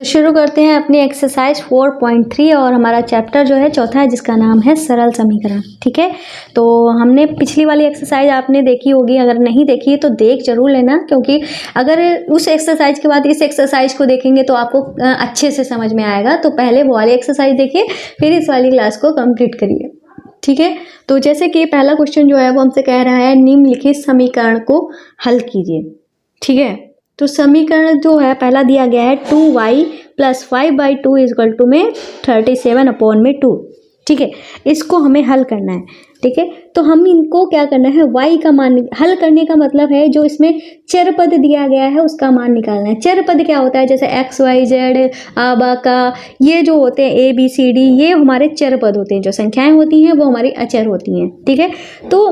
शुरू करते हैं अपनी एक्सरसाइज 4.3 और हमारा चैप्टर जो है चौथा है जिसका नाम है सरल समीकरण। ठीक है, तो हमने पिछली वाली एक्सरसाइज आपने देखी होगी, अगर नहीं देखी तो देख जरूर लेना, क्योंकि अगर उस एक्सरसाइज के बाद इस एक्सरसाइज को देखेंगे तो आपको अच्छे से समझ में आएगा। तो पहले वो वाली एक्सरसाइज देखिए, फिर इस वाली क्लास को कंप्लीट करिए। ठीक है, तो जैसे कि पहला क्वेश्चन जो है वो हमसे कह रहा है निम्नलिखित समीकरण को हल कीजिए। ठीक है, तो समीकरण जो है पहला दिया गया है 2y + 5/2 = में 37/2। ठीक है, इसको हमें हल करना है। ठीक है, तो हम इनको क्या करना है, y का मान हल करने का मतलब है जो इसमें चर पद दिया गया है उसका मान निकालना है। चर पद क्या होता है, जैसे x y z आबाका, ये जो होते हैं a b c d, ये हमारे चर पद होते हैं। जो संख्याएं होती हैं वो हमारी अचर होती हैं। ठीक है, तो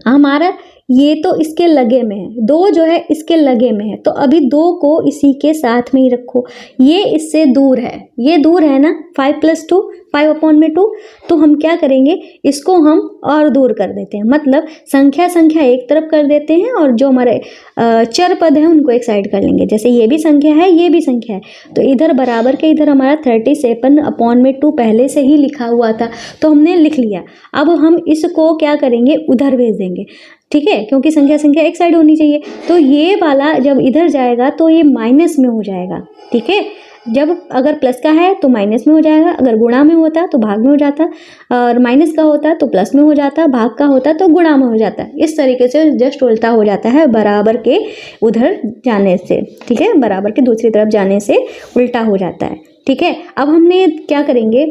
हमारा ये तो इसके लगे में है, 2 जो है इसके लगे में है, तो अभी 2 को इसी के साथ में ही रखो। ये इससे दूर है, ये दूर है ना, 5 + 2 5/2। तो हम क्या करेंगे, इसको हम और दूर कर देते हैं, मतलब संख्या एक तरफ कर देते हैं और जो हमारे चर पद हैं उनको एक साइड कर लेंगे। जैसे ये भी संख्या है, ये भी संख्या है, तो इधर बराबर के इधर हमारा 37/2 पहले से ही लिखा हुआ था तो हमने लिख लिया। अब हम इसको क्या करेंगे, उधर भेज देंगे। ठीक है, क्योंकि संख्या एक साइड होनी चाहिए, तो ये वाला जब इधर जाएगा तो ये माइनस में हो जाएगा। ठीक है, जब अगर प्लस का है तो माइनस में हो जाएगा, अगर गुणा में होता तो भाग में हो जाता, और माइनस का होता तो प्लस में हो जाता, भाग का होता तो गुणा में हो जाता। इस तरीके से जस्ट उल्टा हो जाता है बराबर के उधर जाने से। ठीक है, बराबर के दूसरी तरफ जाने से उल्टा हो जाता है। ठीक है, अब हमने क्या करेंगे,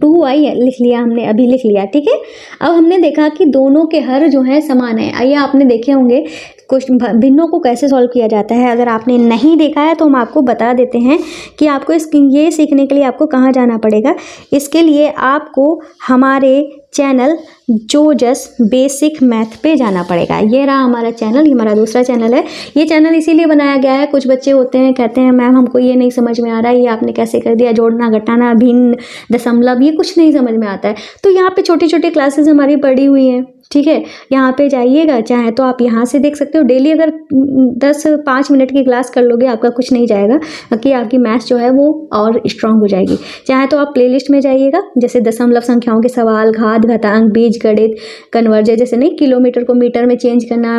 2y लिख लिया हमने, अभी लिख लिया। ठीक है, अब हमने देखा कि दोनों के हर जो है समान है। आइए, आपने देखे होंगे कुछ भिन्नों को कैसे सॉल्व किया जाता है। अगर आपने नहीं देखा है तो हम आपको बता देते हैं कि आपको ये सीखने के लिए आपको कहाँ जाना पड़ेगा। इसके लिए आपको हमारे चैनल जोजस बेसिक मैथ पे जाना पड़ेगा। ये रहा हमारा चैनल, ये हमारा दूसरा चैनल है। ये चैनल इसीलिए बनाया गया है, कुछ बच्चे होते हैं कहते हैं मैम हमको ये नहीं समझ में आ रहा है, ये आपने कैसे कर दिया, जोड़ना घटाना भिन्न दशमलव, ये कुछ नहीं समझ में आता है। तो यहाँ पे छोटी छोटी क्लासेस हमारी पड़ी हुई हैं। ठीक है, यहाँ पे जाइएगा, चाहे तो आप यहाँ से देख सकते हो। डेली अगर 10-5 मिनट की क्लास कर लोगे आपका कुछ नहीं जाएगा, बाकी आपकी मैथ्स जो है वो और स्ट्रांग हो जाएगी। चाहे तो आप प्लेलिस्ट में जाइएगा, जैसे दशमलव संख्याओं के सवाल, घात घातांक, बीजगणित, कन्वर्जन, जैसे नहीं किलोमीटर को मीटर में चेंज करना,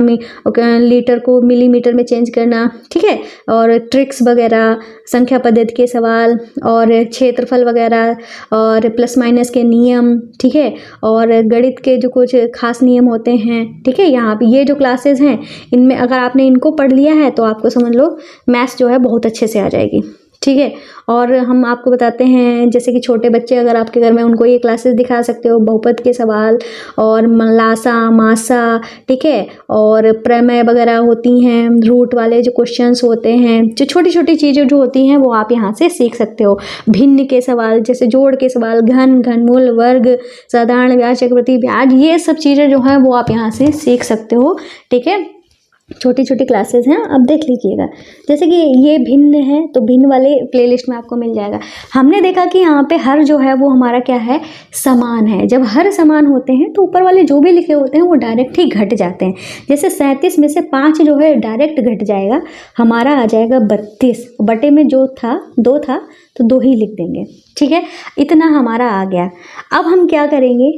लीटर को मिलीमीटर में चेंज करना। ठीक है, और ट्रिक्स वगैरह, संख्या पद्धति के सवाल और क्षेत्रफल वगैरह और प्लस माइनस के नियम। ठीक है, और गणित के जो कुछ खास नियम होते हैं। ठीक है, यहाँ पे ये जो क्लासेस हैं इनमें अगर आपने इनको पढ़ लिया है तो आपको समझ लो मैथ्स जो है बहुत अच्छे से आ जाएगी। ठीक है, और हम आपको बताते हैं जैसे कि छोटे बच्चे अगर आपके घर में, उनको ये क्लासेस दिखा सकते हो, बहुपद के सवाल और लासा मासा। ठीक है, और प्रमेय वगैरह होती हैं, रूट वाले जो क्वेश्चंस होते हैं, जो छोटी छोटी चीज़ें जो होती हैं वो आप यहाँ से सीख सकते हो। भिन्न के सवाल, जैसे जोड़ के सवाल, घन, घनमूल, वर्ग, साधारण ब्याज, चक्रवृद्धि ब्याज, ये सब चीज़ें जो हैं वो आप यहाँ से सीख सकते हो। ठीक है, छोटी छोटी क्लासेस हैं, अब देख लीजिएगा। जैसे कि ये भिन्न है तो भिन्न वाले प्लेलिस्ट में आपको मिल जाएगा। हमने देखा कि यहाँ पे हर जो है वो हमारा क्या है, समान है। जब हर समान होते हैं तो ऊपर वाले जो भी लिखे होते हैं वो डायरेक्ट ही घट जाते हैं। जैसे 37 में से 5 जो है डायरेक्ट घट जाएगा, हमारा आ जाएगा 32। बटे में जो था 2 था तो 2 ही लिख देंगे। ठीक है, इतना हमारा आ गया। अब हम क्या करेंगे,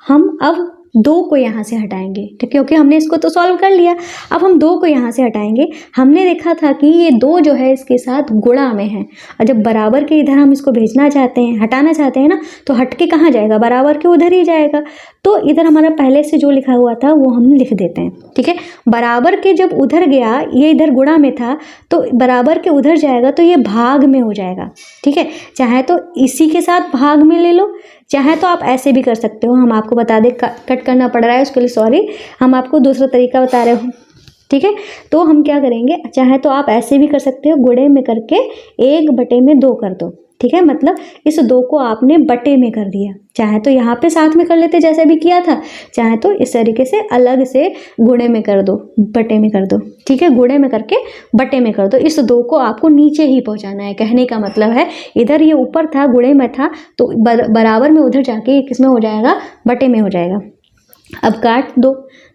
हम अब 2 को यहाँ से हटाएंगे, ठीक, क्योंकि हमने इसको तो सॉल्व कर लिया। अब हम 2 को यहाँ से हटाएंगे। हमने देखा था कि ये 2 जो है इसके साथ गुणा में है, और जब बराबर के इधर हम इसको भेजना चाहते हैं, हटाना चाहते हैं ना, तो हट के कहाँ जाएगा, बराबर के उधर ही जाएगा। तो इधर हमारा पहले से जो लिखा हुआ था वो हम लिख देते हैं। ठीक है, बराबर के जब उधर गया, ये इधर गुणा में था तो बराबर के उधर जाएगा तो ये भाग में हो जाएगा। ठीक है, चाहे तो इसी के साथ भाग में ले लो, चाहे तो आप ऐसे भी कर सकते हो। हम आपको बता दें, कट करना पड़ रहा है उसके लिए सॉरी, हम आपको दूसरा तरीका बता रहे हो। ठीक है, तो हम क्या करेंगे, चाहे तो आप ऐसे भी कर सकते हो, गुणे में करके 1/2 कर दो। ठीक है, मतलब इस 2 को आपने बटे में कर दिया। चाहे तो यहाँ पे साथ में कर लेते जैसे भी किया था, चाहे तो इस तरीके से अलग से गुणे में कर दो, बटे में कर दो। ठीक है, गुणे में करके बटे में कर दो। इस 2 को आपको नीचे ही पहुँचाना है, कहने का मतलब है इधर ये ऊपर था, गुणे में था, तो बराबर में उधर जाके ये किस में हो जाएगा, बटे में हो जाएगा। अब काट दो,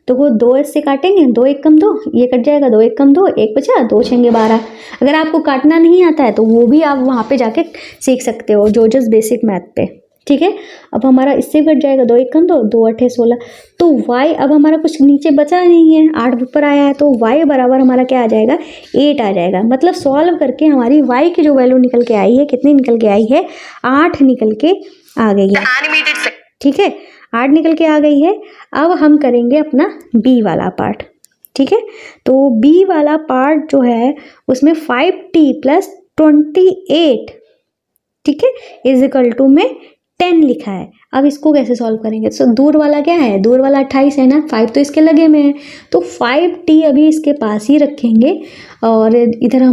तो वो 2 से काटेंगे, 2 एक कम 2, ये कट जाएगा, 2 एक कम 2, 1 बचा, 2 छेंगे 12। अगर आपको काटना नहीं आता है तो वो भी आप वहाँ पे जाके सीख सकते हो, जोजेस बेसिक मैथ पे, ठीक है। अब हमारा इससे कट जाएगा, 2 एक कम 2, 2 अठे 16। तो y अब हमारा कुछ नीचे बचा नहीं है, 8 ऊपर आया है, तो y बराबर हमारा क्या आ जाएगा, 8 आ जाएगा। मतलब सॉल्व करके हमारी y की जो वैल्यू निकल के आई है, कितनी निकल के आई है, 8 निकल के आ गई है, ठीक है, 8 निकल के आ गई है। अब हम करेंगे अपना b वाला पार्ट, ठीक है। तो b वाला पार्ट जो है उसमें 5t + 28, ठीक है, इज इक्वल टू में 10 लिखा है। अब इसको कैसे सॉल्व करेंगे, तो दूर वाला क्या है, दूर वाला 28 है ना, 5 तो इसके लगे में है, तो 5t अभी इसके पास ही रखेंगे और इधर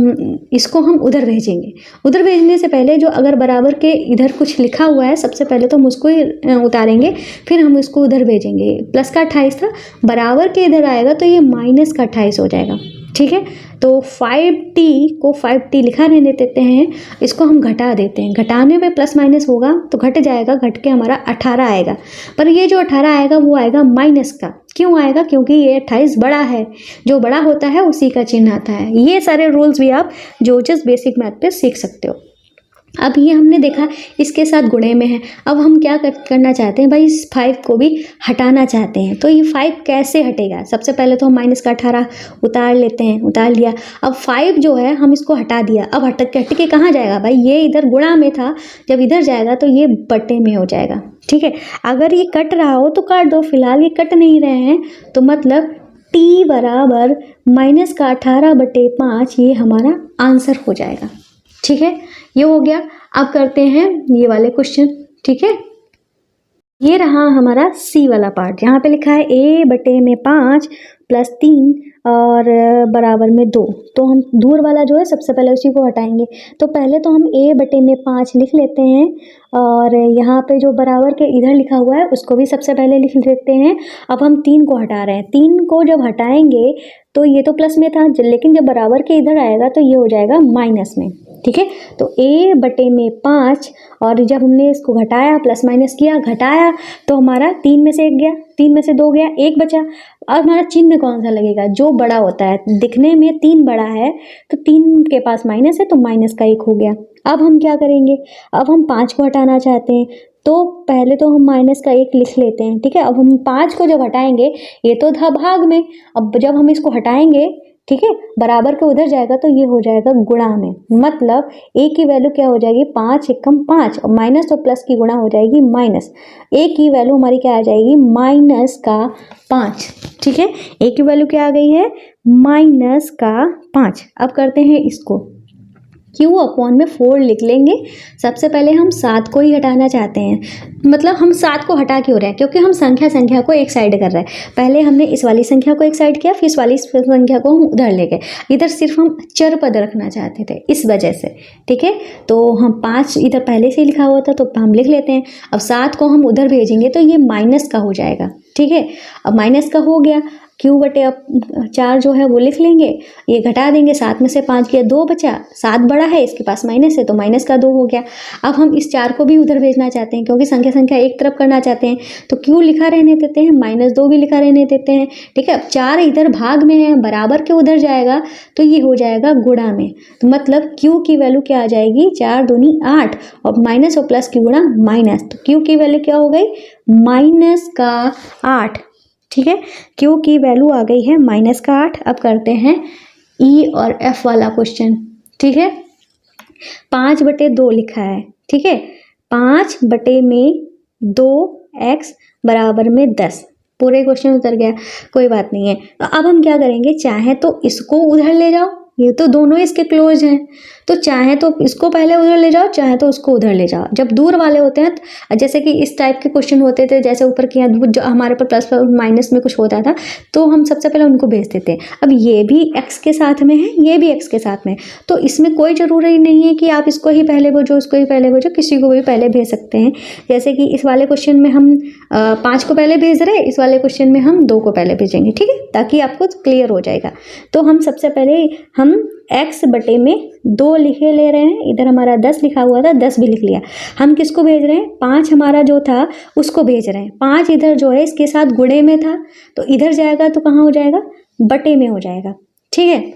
इसको हम उधर भेजेंगे। उधर भेजने से पहले जो अगर बराबर के इधर कुछ लिखा हुआ है, सबसे पहले तो हम उसको ही उतारेंगे, फिर हम इसको उधर भेजेंगे। प्लस का 28 था, बराबर के इधर आएगा तो ये माइनस का 28 हो जाएगा, ठीक है। तो 5t को 5t लिखा रहने देते हैं, इसको हम घटा देते हैं, घटाने में प्लस माइनस होगा तो घट जाएगा, घट के हमारा 18 आएगा। पर ये जो 18 आएगा वो आएगा माइनस का, क्यों आएगा, क्योंकि ये 28 बड़ा है, जो बड़ा होता है उसी का चिन्ह आता है। ये सारे रूल्स भी आप जोजेस बेसिक मैथ पे सीख सकते हो। अब ये हमने देखा इसके साथ गुणे में है, अब हम क्या करना चाहते हैं भाई, इस 5 को भी हटाना चाहते हैं। तो ये 5 कैसे हटेगा, सबसे पहले तो हम माइनस का 18 उतार लेते हैं, उतार लिया। अब 5 जो है हम इसको हटा दिया, अब हट के कहाँ जाएगा भाई, ये इधर गुणा में था, जब इधर जाएगा तो ये बटे में हो जाएगा, ठीक है। अगर ये कट रहा हो तो काट दो, फिलहाल ये कट नहीं रहे हैं, तो मतलब t बराबर माइनस का 18/5 ये हमारा आंसर हो जाएगा, ठीक है। ये हो गया। अब करते हैं ये वाले क्वेश्चन, ठीक है। ये रहा हमारा सी वाला पार्ट, यहाँ पे लिखा है a/5 + 3 और बराबर में 2। तो हम दूर वाला जो है सबसे पहले उसी को हटाएंगे। तो पहले तो हम a/5 लिख लेते हैं और यहाँ पे जो बराबर के इधर लिखा हुआ है उसको भी सबसे पहले लिख लेते हैं। अब हम 3 को हटा रहे हैं, 3 को जब हटाएंगे तो ये तो प्लस में था, लेकिन जब बराबर के इधर आएगा तो ये हो जाएगा माइनस में, ठीक है। तो a/5 और जब हमने इसको घटाया, प्लस माइनस किया, घटाया, तो हमारा 3 में से 1 गया, 3 में से 2 गया, 1 बचा। अब हमारा चिन्ह कौन सा लगेगा, जो बड़ा होता है, दिखने में 3 बड़ा है तो 3 के पास माइनस है तो माइनस का 1 हो गया। अब हम क्या करेंगे, अब हम 5 को हटाना चाहते हैं, तो पहले तो हम माइनस का 1 लिख लेते हैं, ठीक है। अब हम 5 को जब हटाएंगे, ये तो था भाग में, अब जब हम इसको हटाएंगे, ठीक है, बराबर के उधर जाएगा तो ये हो जाएगा गुणा में। मतलब a की वैल्यू क्या हो जाएगी, 5 एकम 5, और माइनस और प्लस की गुणा हो जाएगी माइनस। a की वैल्यू हमारी क्या आ जाएगी, माइनस का 5, ठीक है। a की वैल्यू क्या आ गई है, माइनस का 5। अब करते हैं इसको, Q/4 लिख लेंगे। सबसे पहले हम 7 को ही हटाना चाहते हैं, मतलब हम 7 को हटा क्यों रहे हैं, क्योंकि हम संख्या को एक साइड कर रहे हैं। पहले हमने इस वाली संख्या को एक साइड किया, फिर इस वाली संख्या को हम उधर ले गए। इधर सिर्फ हम चर पद रखना चाहते थे, इस वजह से, ठीक है। तो हम 5 इधर पहले से ही लिखा हुआ था तो हम लिख लेते हैं। अब 7 को हम उधर भेजेंगे तो ये माइनस का हो जाएगा, ठीक है। अब माइनस का हो गया, Q/4 जो है वो लिख लेंगे, ये घटा देंगे, 7 में से 5 गया, 2 बचा, 7 बड़ा है, इसके पास माइनस है तो माइनस का 2 हो गया। अब हम इस 4 को भी उधर भेजना चाहते हैं, क्योंकि संख्या एक तरफ करना चाहते हैं, तो Q लिखा रहने देते हैं, -2 भी लिखा रहने देते हैं, ठीक है। अब 4 इधर भाग में है, बराबर के उधर जाएगा तो ये हो जाएगा गुणा में। तो मतलब Q की वैल्यू क्या आ जाएगी, 4 दूनी 8, और माइनस और प्लस की गुणा माइनस, तो Q की वैल्यू क्या हो गई, माइनस का 8, ठीक है। Q की वैल्यू आ गई है माइनस का 8। अब करते हैं E और F वाला क्वेश्चन, ठीक है। 5/2 लिखा है, ठीक है, 5/2x बराबर में 10। पूरे क्वेश्चन उतर गया, कोई बात नहीं है। अब हम क्या करेंगे, चाहे तो इसको उधर ले जाओ, ये तो दोनों इसके क्लोज हैं, तो चाहे तो इसको पहले उधर ले जाओ, चाहे तो उसको उधर ले जाओ। जब दूर वाले होते हैं, जैसे कि इस टाइप के क्वेश्चन होते थे, जैसे ऊपर किया जो हमारे पर प्लस माइनस में कुछ होता था, तो हम सबसे पहले उनको भेज देते हैं। अब ये भी x के साथ में है, ये भी x के साथ में, तो इसमें कोई ज़रूरी नहीं है कि आप इसको ही पहले भेजो, उसको ही पहले भेजो, किसी को भी पहले भेज सकते हैं। जैसे कि इस वाले क्वेश्चन में हम 5 को पहले भेज रहे हैं, इस वाले क्वेश्चन में हम 2 को पहले भेजेंगे, ठीक है, ताकि आपको क्लियर हो जाएगा। तो हम सबसे पहले हम x बटे में 2 लिखे ले रहे हैं। इधर हमारा 10 लिखा हुआ था, 10 भी लिख लिया। हम किसको भेज रहे हैं? 5 हमारा जो था उसको भेज रहे हैं। 5 इधर जो है इसके साथ गुणे में था, तो इधर जाएगा तो कहाँ हो जाएगा? बटे में हो जाएगा। ठीक है,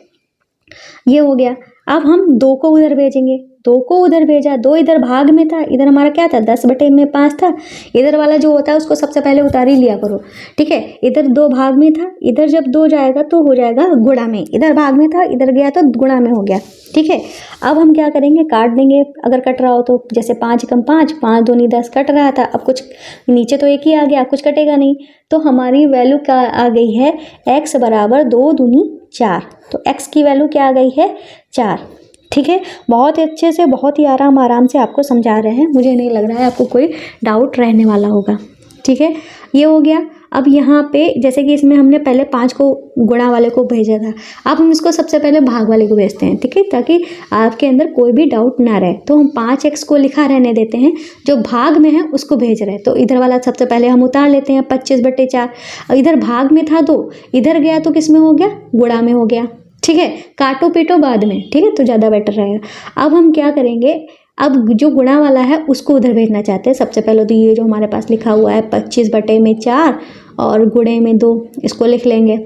ये हो गया। अब हम 2 को उधर भेजेंगे, 2 को उधर भेजा, 2 इधर भाग में था, इधर हमारा क्या था? 10 बटे में 5 था। इधर वाला जो होता है उसको सबसे पहले उतार ही लिया करो। ठीक है, इधर 2 भाग में था, इधर जब 2 जाएगा तो हो जाएगा गुणा में। इधर भाग में था, इधर गया तो गुणा में हो गया। ठीक है, अब हम क्या करेंगे? काट देंगे अगर कट रहा हो तो। जैसे 5 एकम 5, 5 दूनी 10 कट रहा था। अब कुछ नीचे तो एक ही आ गया, कुछ कटेगा नहीं, तो हमारी वैल्यू क्या आ गई है? x बराबर 2 दूनी 4। तो x की वैल्यू क्या आ गई है? 4। ठीक है, बहुत ही अच्छे से, बहुत ही आराम से आपको समझा रहे हैं। मुझे नहीं लग रहा है आपको कोई डाउट रहने वाला होगा। ठीक है, ये हो गया। अब यहाँ पे जैसे कि इसमें हमने पहले 5 को गुणा वाले को भेजा था, अब हम इसको सबसे पहले भाग वाले को भेजते हैं। ठीक है, ताकि आपके अंदर कोई भी डाउट ना रहे। तो हम 5x को लिखा रहने देते हैं, जो भाग में है उसको भेज रहे हैं। तो इधर वाला सबसे पहले हम उतार लेते हैं, 25 बटे 4। इधर भाग में था 2, इधर गया तो किस में हो गया? गुणा में हो गया। ठीक है, काटो पीटो बाद में, ठीक है, तो ज़्यादा बेटर रहेगा। अब हम क्या करेंगे? अब जो गुणा वाला है उसको उधर भेजना चाहते हैं। सबसे पहले तो ये जो हमारे पास लिखा हुआ है 25 बटे में 4 और गुणे में 2, इसको लिख लेंगे।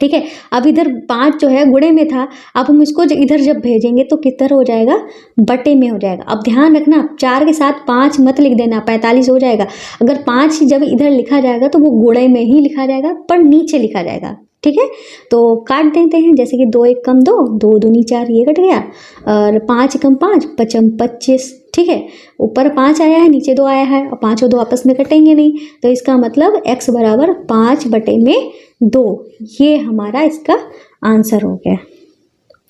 ठीक है, अब इधर 5 जो है गुणे में था, अब हम इसको इधर जब भेजेंगे तो किधर हो जाएगा? बटे में हो जाएगा। अब ध्यान रखना, 4 के साथ 5 मत लिख देना, 45 हो जाएगा। अगर 5 जब इधर लिखा जाएगा तो वो गुणे में ही लिखा जाएगा, पर नीचे लिखा जाएगा। ठीक है, तो काट देते हैं। जैसे कि 2 एकम 2, 2 दूनी 4, ये कट गया। और 5 एकम 5, 5 25। ठीक है, ऊपर 5 आया है, नीचे 2 आया है, और 5 और 2 आपस में कटेंगे नहीं, तो इसका मतलब x बराबर 5 बटे में 2। ये हमारा इसका आंसर हो गया।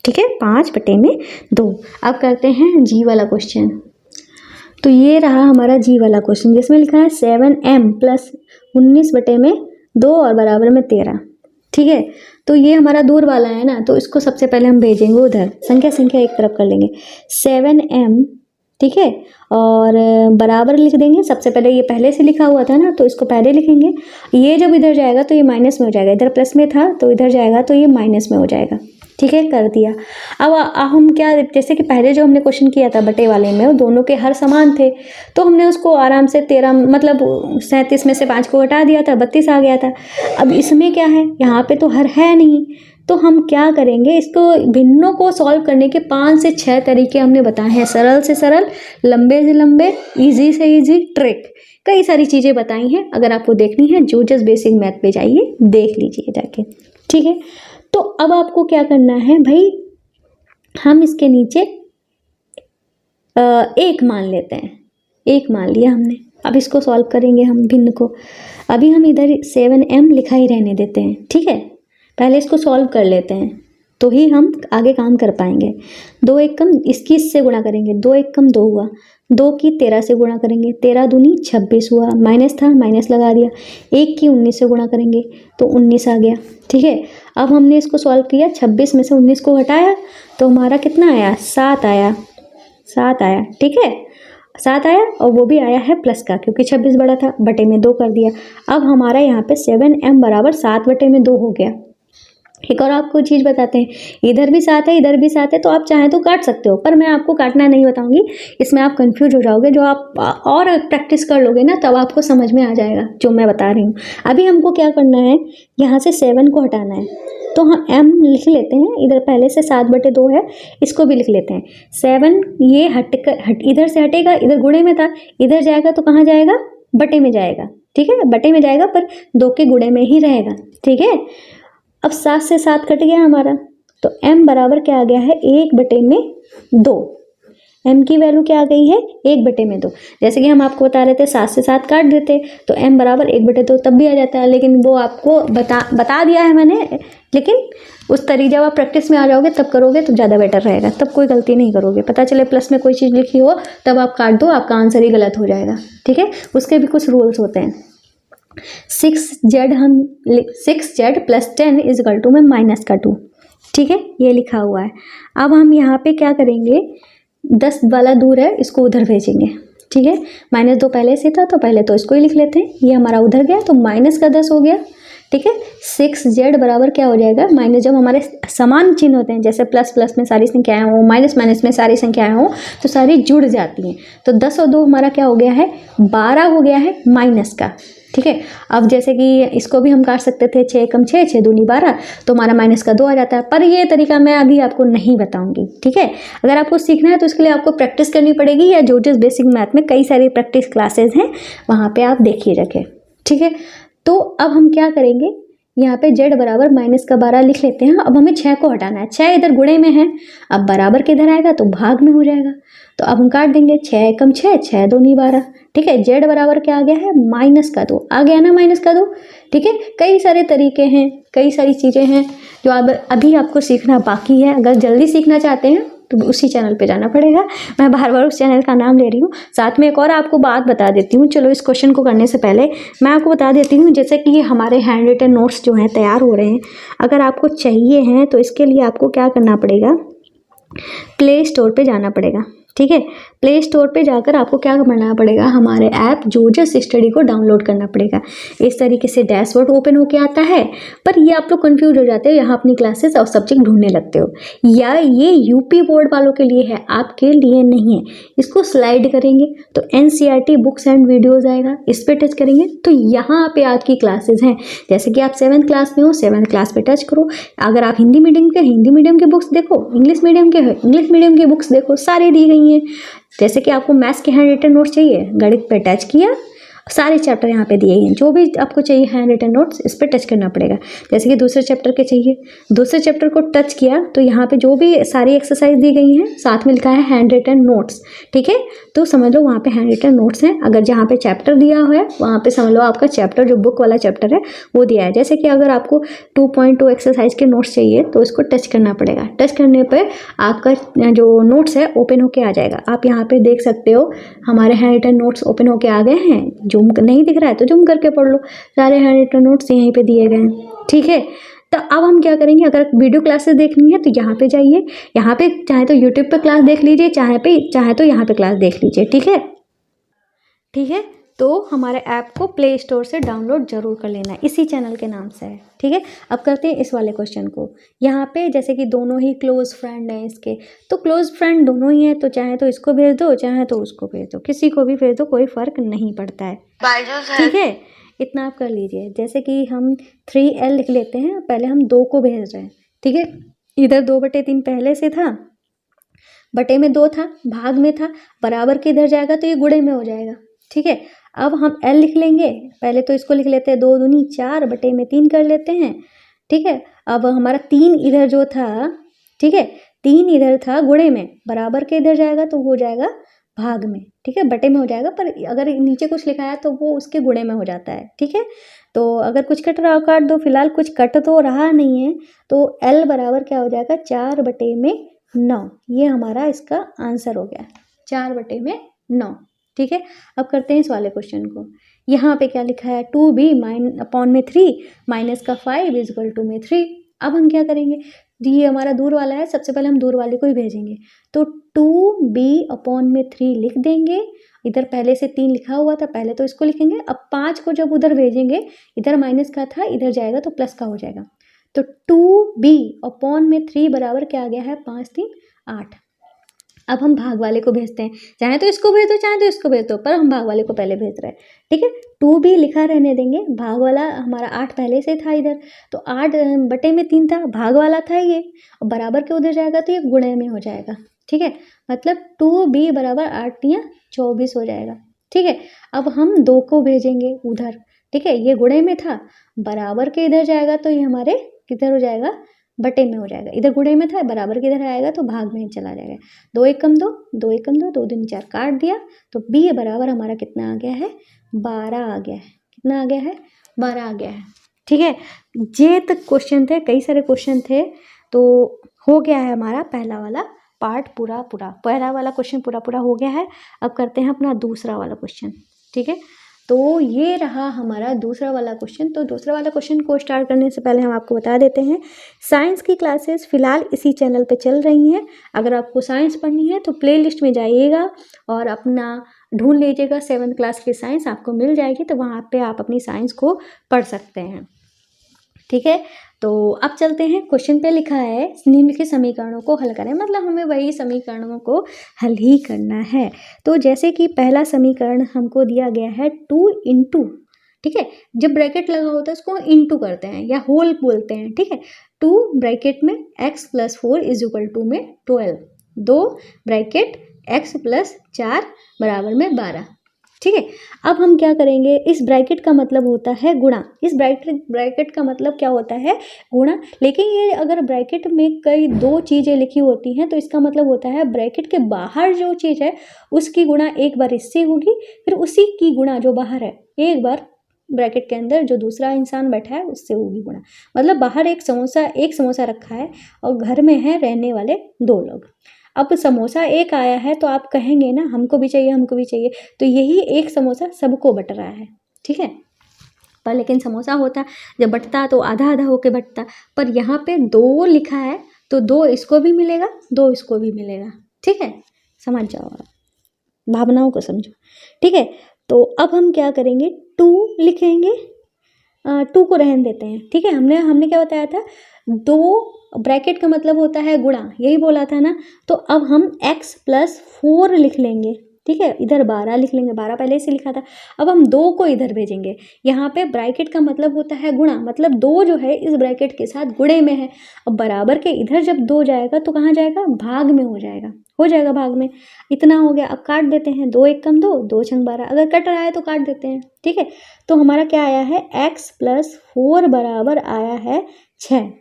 ठीक है, 5 बटे में 2। अब करते हैं जी वाला क्वेश्चन। तो ये रहा हमारा जी वाला क्वेश्चन, जिसमें लिखा है 7m प्लस 19 बटे में 2 और बराबर में 13। ठीक है, तो ये हमारा दूर वाला है ना, तो इसको सबसे पहले हम भेजेंगे उधर। संख्या एक तरफ कर लेंगे, 7m। ठीक है, और बराबर लिख देंगे। सबसे पहले ये पहले से लिखा हुआ था ना, तो इसको पहले लिखेंगे। ये जब इधर जाएगा तो ये माइनस में हो जाएगा, इधर प्लस में था तो इधर जाएगा तो ये माइनस में हो जाएगा। ठीक है, कर दिया। अब हम क्या, जैसे कि पहले जो हमने क्वेश्चन किया था बटे वाले में, वो दोनों के हर समान थे, तो हमने उसको आराम से 13 मतलब 37 में से 5 को हटा दिया था, 32 आ गया था। अब इसमें क्या है? यहाँ पे तो हर है नहीं, तो हम क्या करेंगे? इसको भिन्नों को सॉल्व करने के 5 से 6 तरीके हमने बताए हैं। सरल से सरल, लंबे से लंबे, इजी से इजी, ट्रिक, कई सारी चीज़ें बताई हैं। अगर आपको देखनी है जूजस बेसिक मैथ पे जाइए, देख लीजिए जाके। ठीक है, तो अब आपको क्या करना है भाई? हम इसके नीचे 1 मान लेते हैं। 1 मान लिया हमने। अब इसको सॉल्व करेंगे हम भिन्न को। अभी हम इधर 7m लिखा ही रहने देते हैं। ठीक है, पहले इसको सॉल्व कर लेते हैं, तो ही हम आगे काम कर पाएंगे। 2 एकम, इसकी इससे गुणा करेंगे, 2 एकम 2 हुआ, 2 की 13 से गुणा करेंगे, 13 दूनी 26 हुआ, माइनस था माइनस लगा दिया। 1 की 19 से गुणा करेंगे तो 19 आ गया। ठीक है, अब हमने इसको सॉल्व किया, 26 में से 19 को हटाया तो हमारा कितना आया? 7 आया। 7 आया। ठीक है, 7 आया, और वो भी आया है प्लस का, क्योंकि 26 बड़ा था, बटे में 2 कर दिया। अब हमारा यहाँ पे 7m बराबर 7 बटे में 2 हो गया। एक और आपको चीज़ बताते हैं, इधर भी 7 है, इधर भी 7 है, तो आप चाहें तो काट सकते हो, पर मैं आपको काटना नहीं बताऊंगी, इसमें आप कंफ्यूज हो जाओगे। जो आप और प्रैक्टिस कर लोगे ना, तब आपको समझ में आ जाएगा जो मैं बता रही हूँ। अभी हमको क्या करना है? यहाँ से 7 को हटाना है, तो हम m लिख लेते हैं। इधर पहले से 7 बटे 2 है, इसको भी लिख लेते हैं। 7 ये इधर से हटेगा, इधर गुणे में था, इधर जाएगा तो कहाँ जाएगा? बटे में जाएगा। ठीक है, बटे में जाएगा, पर 2 के गुणे में ही रहेगा। ठीक है, अब 7 से 7 कट गया हमारा, तो m बराबर क्या आ गया है? 1 बटे में 2। m की वैल्यू क्या आ गई है? 1 बटे में 2। जैसे कि हम आपको बता रहे थे 7 से 7 काट देते तो m बराबर 1 बटे 2 तब भी आ जाता है, लेकिन वो आपको बता दिया है मैंने। लेकिन उस तरीके जब आप प्रैक्टिस में आ जाओगे तब करोगे तो ज़्यादा बेटर रहेगा, तब कोई गलती नहीं करोगे। पता चले प्लस में कोई चीज़ लिखी हो, तब आप काट दो, आपका आंसर ही गलत हो जाएगा। ठीक है, उसके भी कुछ रूल्स होते हैं। 6z plus 10 is equal to में माइनस का 2। ठीक है, ये लिखा हुआ है। अब हम यहाँ पे क्या करेंगे? 10 वाला दूर है, इसको उधर भेजेंगे। ठीक है, -2 पहले से था तो पहले तो इसको ही लिख लेते हैं। ये हमारा उधर गया तो -10 हो गया। ठीक है। 6z बराबर क्या हो जाएगा माइनस, जब हमारे समान चिन्ह होते हैं जैसे प्लस प्लस में सारी संख्याएं हो, माइनस माइनस में सारी संख्याएं हो तो सारी जुड़ जाती हैं। तो 10 और 2 हमारा क्या हो गया है 12 हो गया है माइनस का, ठीक है। अब जैसे कि इसको भी हम काट सकते थे 6 कम 6 6 दूनी 12, तो हमारा माइनस का 2 आ जाता है, पर ये तरीका मैं अभी आपको नहीं बताऊंगी, ठीक है। अगर आपको सीखना है तो इसके लिए आपको प्रैक्टिस करनी पड़ेगी, या जो बेसिक मैथ में कई सारी प्रैक्टिस क्लासेस हैं वहाँ पे आप देखिए रखें, ठीक है। तो अब हम क्या करेंगे, यहाँ पे z बराबर माइनस का 12 लिख लेते हैं। अब हमें 6 को हटाना है, 6 इधर गुणे में है, अब बराबर के इधर आएगा तो भाग में हो जाएगा, तो अब हम काट देंगे 6 कम 6 6 दूनी 12, ठीक है। z बराबर क्या आ गया है माइनस का 2 आ गया ना, माइनस का 2, ठीक है। कई सारे तरीके हैं, कई सारी चीज़ें हैं जो अब अभी आपको सीखना बाकी है। अगर जल्दी सीखना चाहते हैं तो उसी चैनल पे जाना पड़ेगा। मैं बार बार उस चैनल का नाम ले रही हूँ। साथ में एक और आपको बात बता देती हूँ, चलो इस क्वेश्चन को करने से पहले मैं आपको बता देती हूँ, जैसे कि हमारे हैंड रिटन नोट्स जो हैं तैयार हो रहे हैं, अगर आपको चाहिए हैं तो इसके लिए आपको क्या करना पड़ेगा, प्ले स्टोर पे जाना पड़ेगा, ठीक है। प्ले स्टोर पे जाकर आपको क्या करना पड़ेगा, हमारे ऐप जोजस स्टडी को डाउनलोड करना पड़ेगा। इस तरीके से डैशबोर्ड ओपन होके आता है, पर ये आप लोग कंफ्यूज हो जाते हो, यहाँ अपनी क्लासेस और सब्जेक्ट ढूंढने लगते हो, या ये यूपी बोर्ड वालों के लिए है, आपके लिए नहीं है। इसको स्लाइड करेंगे तो एनसीईआरटी बुक्स एंड वीडियोज़ आएगा, इस पर टच करेंगे तो यहाँ पे आपकी क्लासेज हैं। जैसे कि आप 7th क्लास में हो, 7th क्लास पे टच करो। अगर आप हिंदी मीडियम के, हिंदी मीडियम के बुक्स देखो, इंग्लिश मीडियम के हो, इंग्लिश मीडियम की बुक्स देखो, सारी दी गई हैं। जैसे कि आपको मैथ्स के हैंड रिटन नोट्स चाहिए, गणित पे टच किया, सारे चैप्टर यहाँ पे दिए हैं, जो भी आपको चाहिए हैंड रिटन नोट्स इस पर टच करना पड़ेगा। जैसे कि दूसरे चैप्टर के चाहिए, दूसरे चैप्टर को टच किया तो यहाँ पे जो भी सारी एक्सरसाइज दी गई हैं साथ में लिखा है हैंड रिटन नोट्स, ठीक है। तो समझ लो वहाँ पे हैंड रिटन नोट्स हैं। अगर जहाँ पे चैप्टर दिया हुआ है वहाँ पे समझ लो आपका चैप्टर जो बुक वाला चैप्टर है वो दिया है। जैसे कि अगर आपको 2.2 एक्सरसाइज के नोट्स चाहिए तो इसको टच करना पड़ेगा। टच करने पर आपका जो नोट्स है ओपन होके आ जाएगा। आप यहाँ पे देख सकते हो हमारे हैंड रिटन नोट्स ओपन होके आ गए हैं। जूम नहीं दिख रहा है तो जूम करके पढ़ लो, सारे हैंड रिटन नोट्स यहीं पे दिए गए हैं, ठीक है। तो अब हम क्या करेंगे, अगर वीडियो क्लासेस देखनी है तो यहाँ पे जाइए, यहाँ पे चाहे तो यूट्यूब पे क्लास देख लीजिए, चाहे तो यहाँ पे क्लास देख लीजिए, ठीक है, ठीक है। तो हमारे ऐप को प्ले स्टोर से डाउनलोड जरूर कर लेना, इसी चैनल के नाम से है, ठीक है। अब करते हैं इस वाले क्वेश्चन को। यहाँ पे जैसे कि दोनों ही क्लोज फ्रेंड हैं इसके, तो क्लोज फ्रेंड दोनों ही हैं, तो चाहे तो इसको भेज दो चाहे तो उसको भेज दो, किसी को भी भेज दो, कोई फर्क नहीं पड़ता है, ठीक है। इतना आप कर लीजिए। जैसे कि हम 3L लिख लेते हैं, पहले हम 2 को भेज रहे हैं, ठीक है। इधर 2/3 पहले से था, बटे में 2 था, भाग में था, बराबर के इधर जाएगा तो ये गुणे में हो जाएगा, ठीक है। अब हम L लिख लेंगे, पहले तो इसको लिख लेते हैं 2 दूनी 4 बटे में 3 कर लेते हैं, ठीक है। अब हमारा 3 इधर जो था, ठीक है, 3 इधर था गुणे में, बराबर के इधर जाएगा तो हो जाएगा भाग में, ठीक है, बटे में हो जाएगा, पर अगर नीचे कुछ लिखा है तो वो उसके गुणे में हो जाता है, ठीक है। तो अगर कुछ कट रहा काट दो, फिलहाल कुछ कट तो रहा नहीं है, तो L बराबर क्या हो जाएगा 4/9, ये हमारा इसका आंसर हो गया 4/9, ठीक है। अब करते हैं इस वाले क्वेश्चन को। यहाँ पे क्या लिखा है 2b अपॉन में 3 माइनस का 5 इक्वल टू में 3। अब हम क्या करेंगे, ये हमारा दूर वाला है, सबसे पहले हम दूर वाले को ही भेजेंगे, तो 2b अपॉन में 3 लिख देंगे। इधर पहले से 3 लिखा हुआ था, पहले तो इसको लिखेंगे। अब 5 को जब उधर भेजेंगे, इधर माइनस का था, इधर जाएगा तो प्लस का हो जाएगा, तो 2b अपॉन में 3 बराबर क्या आ गया है 5 3 8। अब हम भाग वाले को भेजते हैं, चाहे तो इसको भेज दो चाहे तो इसको भेज दो, पर हम भाग वाले को पहले भेज रहे हैं, ठीक है। 2b लिखा रहने देंगे, भाग वाला हमारा 8 पहले से था इधर, तो 8 बटे में 3 था, भाग वाला था ये, और बराबर के उधर जाएगा तो ये गुणे में हो जाएगा, ठीक है। मतलब 2b बराबर 8 या 24 हो जाएगा, ठीक है। अब हम 2 को भेजेंगे उधर, ठीक है, ये गुणे में था, बराबर के इधर जाएगा तो ये हमारे किधर हो जाएगा बटे में हो जाएगा, इधर गुणे में था, बराबर के इधर आएगा तो भाग में चला जाएगा। 2 एकम 2 2 एकम 2 2 दूनी 4 काट दिया, तो b बराबर हमारा कितना आ गया है 12 आ गया है, कितना आ गया है 12 आ गया है, ठीक है। ये तक क्वेश्चन थे, कई सारे क्वेश्चन थे, तो हो गया है हमारा पहला वाला पार्ट पहला वाला क्वेश्चन पूरा हो गया है। अब करते हैं अपना दूसरा वाला क्वेश्चन, ठीक है। तो ये रहा हमारा दूसरा वाला क्वेश्चन। तो दूसरा वाला क्वेश्चन को स्टार्ट करने से पहले हम आपको बता देते हैं, साइंस की क्लासेस फ़िलहाल इसी चैनल पे चल रही हैं। अगर आपको साइंस पढ़नी है तो प्लेलिस्ट में जाइएगा और अपना ढूंढ लीजिएगा 7th क्लास की साइंस, आपको मिल जाएगी, तो वहाँ पे आप अपनी साइंस को पढ़ सकते हैं, ठीक है। तो अब चलते हैं क्वेश्चन पे लिखा है निम्नलिखित समीकरणों को हल करें, मतलब हमें वही समीकरणों को हल ही करना है। तो जैसे कि पहला समीकरण हमको दिया गया है 2 इंटू, ठीक है, जब ब्रैकेट लगा होता है उसको इंटू करते हैं या होल बोलते हैं, ठीक है। 2 ब्रैकेट में x + 4 = में 12, 2 ब्रैकेट x + 4 बराबर में 12, ठीक है। अब हम क्या करेंगे, इस ब्रैकेट का मतलब होता है गुणा, इस ब्रैकेट का मतलब क्या होता है, गुणा। लेकिन ये अगर ब्रैकेट में कई दो चीज़ें लिखी होती हैं तो इसका मतलब होता है ब्रैकेट के बाहर जो चीज़ है उसकी गुणा एक बार इससे होगी, फिर उसी की गुणा जो बाहर है एक बार ब्रैकेट के अंदर जो दूसरा इंसान बैठा है उससे होगी गुणा। मतलब बाहर एक समोसा रखा है और घर में है रहने वाले 2 लोग। अब समोसा एक आया है तो आप कहेंगे ना हमको भी चाहिए, हमको भी चाहिए, तो यही एक समोसा सबको बट रहा है, ठीक है। पर लेकिन समोसा होता जब बटता तो आधा आधा होके बटता, पर यहाँ पे 2 लिखा है तो 2 इसको भी मिलेगा, 2 इसको भी मिलेगा, ठीक है। समझ जाओ आप, भावनाओं को समझो, ठीक है। तो अब हम क्या करेंगे, 2 लिखेंगे, 2 को रहने देते हैं, ठीक है। हमने क्या बताया था, 2 ब्रैकेट का मतलब होता है गुणा, यही बोला था ना। तो अब हम x + 4 लिख लेंगे, ठीक है। इधर 12 लिख लेंगे, 12 पहले से लिखा था। अब हम 2 को इधर भेजेंगे, यहाँ पे ब्रैकेट का मतलब होता है गुणा, मतलब 2 जो है इस ब्रैकेट के साथ गुणे में है। अब बराबर के इधर जब 2 जाएगा तो कहाँ जाएगा, भाग में हो जाएगा भाग में। इतना हो गया, अब काट देते हैं, 2 × 2 2 × 12, अगर कट रहा है तो काट देते हैं, ठीक है। तो हमारा क्या आया है, x + 4 बराबर आया है 6।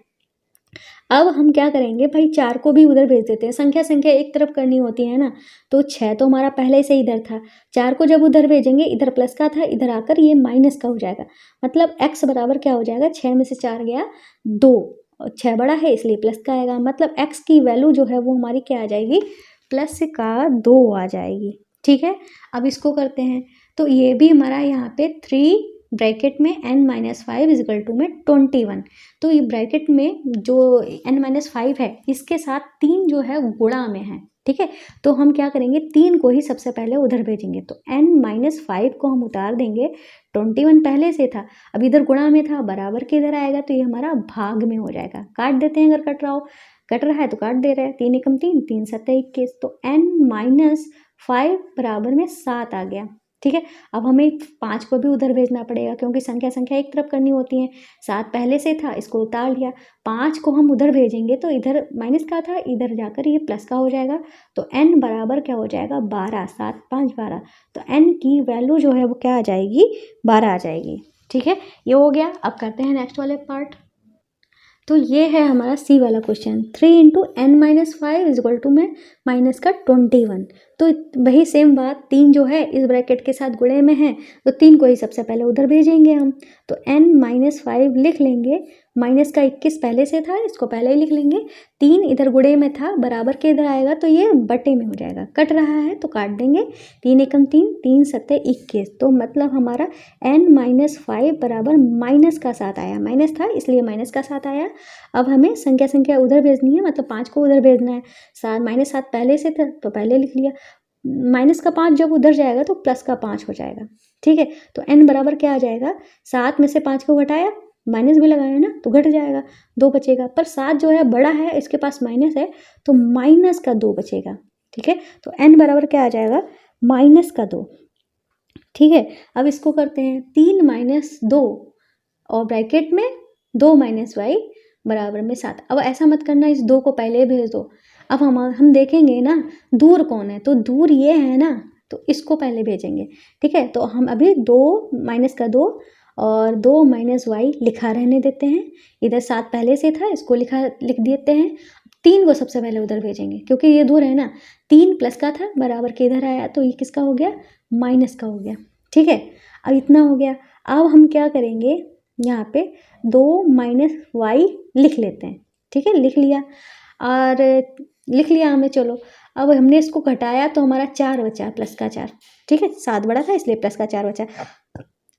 अब हम क्या करेंगे भाई, 4 को भी उधर भेज देते हैं, संख्या एक तरफ करनी होती है ना। तो 6 तो हमारा पहले से इधर था, 4 को जब उधर भेजेंगे, इधर प्लस का था, इधर आकर ये माइनस का हो जाएगा। मतलब x बराबर क्या हो जाएगा, 6 में से 4 गया 2, 6 बड़ा है इसलिए प्लस का आएगा। मतलब x की वैल्यू जो है वो हमारी क्या आ जाएगी, +2 आ जाएगी, ठीक है। अब इसको करते हैं, तो ये भी हमारा यहाँ पे 3 ब्रैकेट में n - 5 = में 21। तो ये ब्रैकेट में जो n - 5 है इसके साथ 3 जो है गुणा में है, ठीक है। तो हम क्या करेंगे, 3 को ही सबसे पहले उधर भेजेंगे, तो n - 5 को हम उतार देंगे, 21 पहले से था, अब इधर गुणा में था, बराबर के इधर आएगा तो ये हमारा भाग में हो जाएगा। काट देते हैं, अगर कट रहा है तो काट दे रहे हैं, 3 × 3 3 × 7 21, तो n - 5 बराबर में 7 आ गया, ठीक है। अब हमें 5 को भी उधर भेजना पड़ेगा क्योंकि संख्या एक तरफ करनी होती है। 7 पहले से था, इसको उतार लिया, 5 को हम उधर भेजेंगे तो इधर माइनस का था, इधर जाकर ये प्लस का हो जाएगा। तो n बराबर क्या हो जाएगा, 12, 7 × 5 12, तो n की वैल्यू जो है वो क्या आ जाएगी, 12 आ जाएगी, ठीक है। ये हो गया। अब करते हैं नेक्स्ट वाले पार्ट। तो ये है हमारा सी वाला क्वेश्चन, 3 × n - 5 = में माइनस का 21। तो वही सेम बात, 3 जो है इस ब्रैकेट के साथ गुणे में है, तो 3 को ही सबसे पहले उधर भेजेंगे हम, तो n - 5 लिख लेंगे, माइनस का 21 पहले से था, इसको पहले ही लिख लेंगे, 3 इधर गुणे में था, बराबर के इधर आएगा तो ये बटे में हो जाएगा, कट रहा है तो काट देंगे, 3 × 3 3 × 7 21, तो मतलब हमारा n - 5 बराबर माइनस का 7 आया, माइनस था इसलिए माइनस का 7 आया। अब हमें संख्या उधर भेजनी है, मतलब 5 को उधर भेजना है, -7 पहले से था तो पहले लिख लिया, माइनस का 5 जब उधर जाएगा तो प्लस का 5 हो जाएगा, ठीक है। तो n बराबर क्या आ जाएगा, 7 में से 5 को घटाया, माइनस भी लगाया ना तो घट जाएगा, 2 बचेगा, पर 7 जो है बड़ा है, इसके पास माइनस है तो माइनस का 2 बचेगा, ठीक है। तो n बराबर क्या आ जाएगा, -2, ठीक है। अब इसको करते हैं, 3 - 2 और ब्रैकेट में 2 - y बराबर में 7। अब ऐसा मत करना इस 2 को पहले भेज दो, अब हम देखेंगे ना दूर कौन है, तो दूर ये है ना, तो इसको पहले भेजेंगे, ठीक है। तो हम अभी 2 -2 और 2 - y लिखा रहने देते हैं, इधर 7 पहले से था, इसको लिख देते हैं। 3 को सबसे पहले उधर भेजेंगे क्योंकि ये दूर है ना, 3 प्लस का था, बराबर के इधर आया तो ये किसका हो गया, माइनस का हो गया, ठीक है। अब इतना हो गया। अब हम क्या करेंगे, यहाँ पे 2 - y लिख लेते हैं, ठीक है, लिख लिया हमने, चलो। अब हमने इसको घटाया तो हमारा 4 बचा, प्लस का 4, ठीक है, 7 बड़ा था इसलिए प्लस का 4 बचा।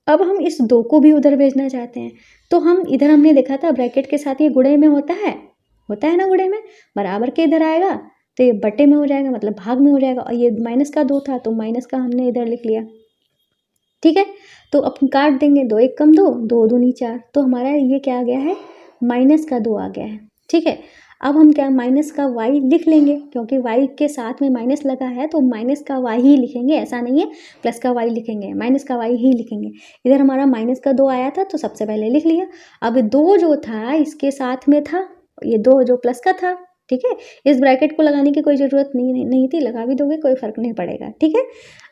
अब हम इस 2 को भी उधर भेजना चाहते हैं, तो हम इधर हमने देखा था ब्रैकेट के साथ ये गुणे में होता है ना, गुणे में बराबर के इधर आएगा तो ये बटे में हो जाएगा, मतलब भाग में हो जाएगा, और ये -2 था तो माइनस का हमने इधर लिख लिया, ठीक है। तो अपन काट देंगे, 2 एक कम 2, 2 दूनी 4, तो हमारा ये क्या आ गया है, माइनस का 2 आ गया है। ठीक है, अब हम क्या माइनस का y लिख लेंगे, क्योंकि y के साथ में माइनस लगा है तो माइनस का y ही लिखेंगे, ऐसा नहीं है प्लस का y लिखेंगे, माइनस का y ही लिखेंगे। इधर हमारा माइनस का 2 आया था तो सबसे पहले लिख लिया। अब 2 जो था इसके साथ में था, ये 2 जो प्लस का था, ठीक है, इस ब्रैकेट को लगाने की कोई ज़रूरत नहीं थी, लगा भी दोगे कोई फ़र्क नहीं पड़ेगा। ठीक है,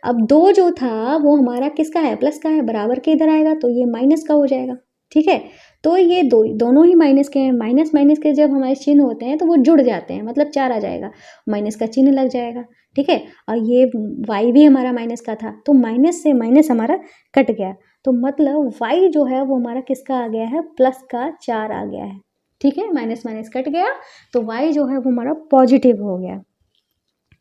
अब 2 जो था वो हमारा किसका है, प्लस का है, बराबर के इधर आएगा तो ये माइनस का हो जाएगा। ठीक है, तो ये दोनों ही माइनस के हैं, माइनस माइनस के जब हमारे चिन्ह होते हैं तो वो जुड़ जाते हैं, मतलब 4 आ जाएगा, माइनस का चिन्ह लग जाएगा। ठीक है, और ये y भी हमारा माइनस का था तो माइनस से माइनस हमारा कट गया, तो मतलब y जो है वो हमारा किसका आ गया है, प्लस का 4 आ गया है। ठीक है, माइनस माइनस कट गया तो y जो है वो हमारा पॉजिटिव हो गया।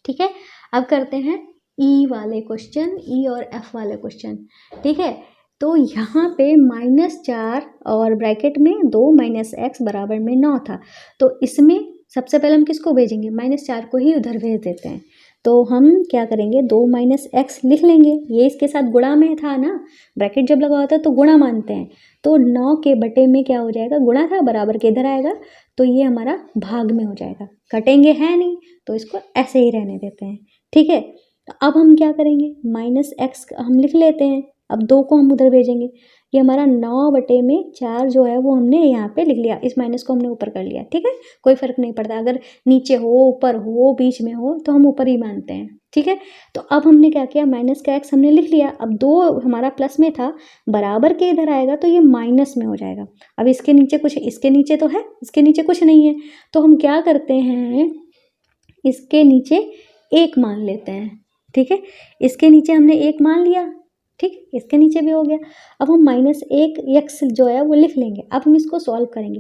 ठीक है, अब करते हैं ई वाले क्वेश्चन, ई और एफ वाले क्वेश्चन। ठीक है, तो यहाँ पे -4 और ब्रैकेट में 2 - x बराबर में 9 था, तो इसमें सबसे पहले हम किसको भेजेंगे, -4 को ही उधर भेज देते हैं। तो हम क्या करेंगे, 2 - x लिख लेंगे, ये इसके साथ गुणा में था ना, ब्रैकेट जब लगा होता है तो गुणा मानते हैं, तो 9 के बटे में क्या हो जाएगा, गुणा था, बराबर के इधर आएगा तो ये हमारा भाग में हो जाएगा, कटेंगे है नहीं तो इसको ऐसे ही रहने देते हैं। ठीक है, तो अब हम क्या करेंगे, -x हम लिख लेते हैं, अब 2 को हम उधर भेजेंगे, ये हमारा 9/4 जो है वो हमने यहाँ पे लिख लिया, इस माइनस को हमने ऊपर कर लिया। ठीक है, कोई फ़र्क नहीं पड़ता, अगर नीचे हो, ऊपर हो, बीच में हो तो हम ऊपर ही मानते हैं। ठीक है, तो अब हमने क्या किया, माइनस का x हमने लिख लिया, अब 2 हमारा प्लस में था, बराबर के इधर आएगा तो ये माइनस में हो जाएगा। अब इसके नीचे कुछ, इसके नीचे तो है, इसके नीचे कुछ नहीं है, तो हम क्या करते हैं, इसके नीचे 1 मान लेते हैं। ठीक है, इसके नीचे हमने 1 मान लिया, ठीक, इसके नीचे भी हो गया। अब हम -1x जो है वो लिख लेंगे, अब हम इसको सॉल्व करेंगे,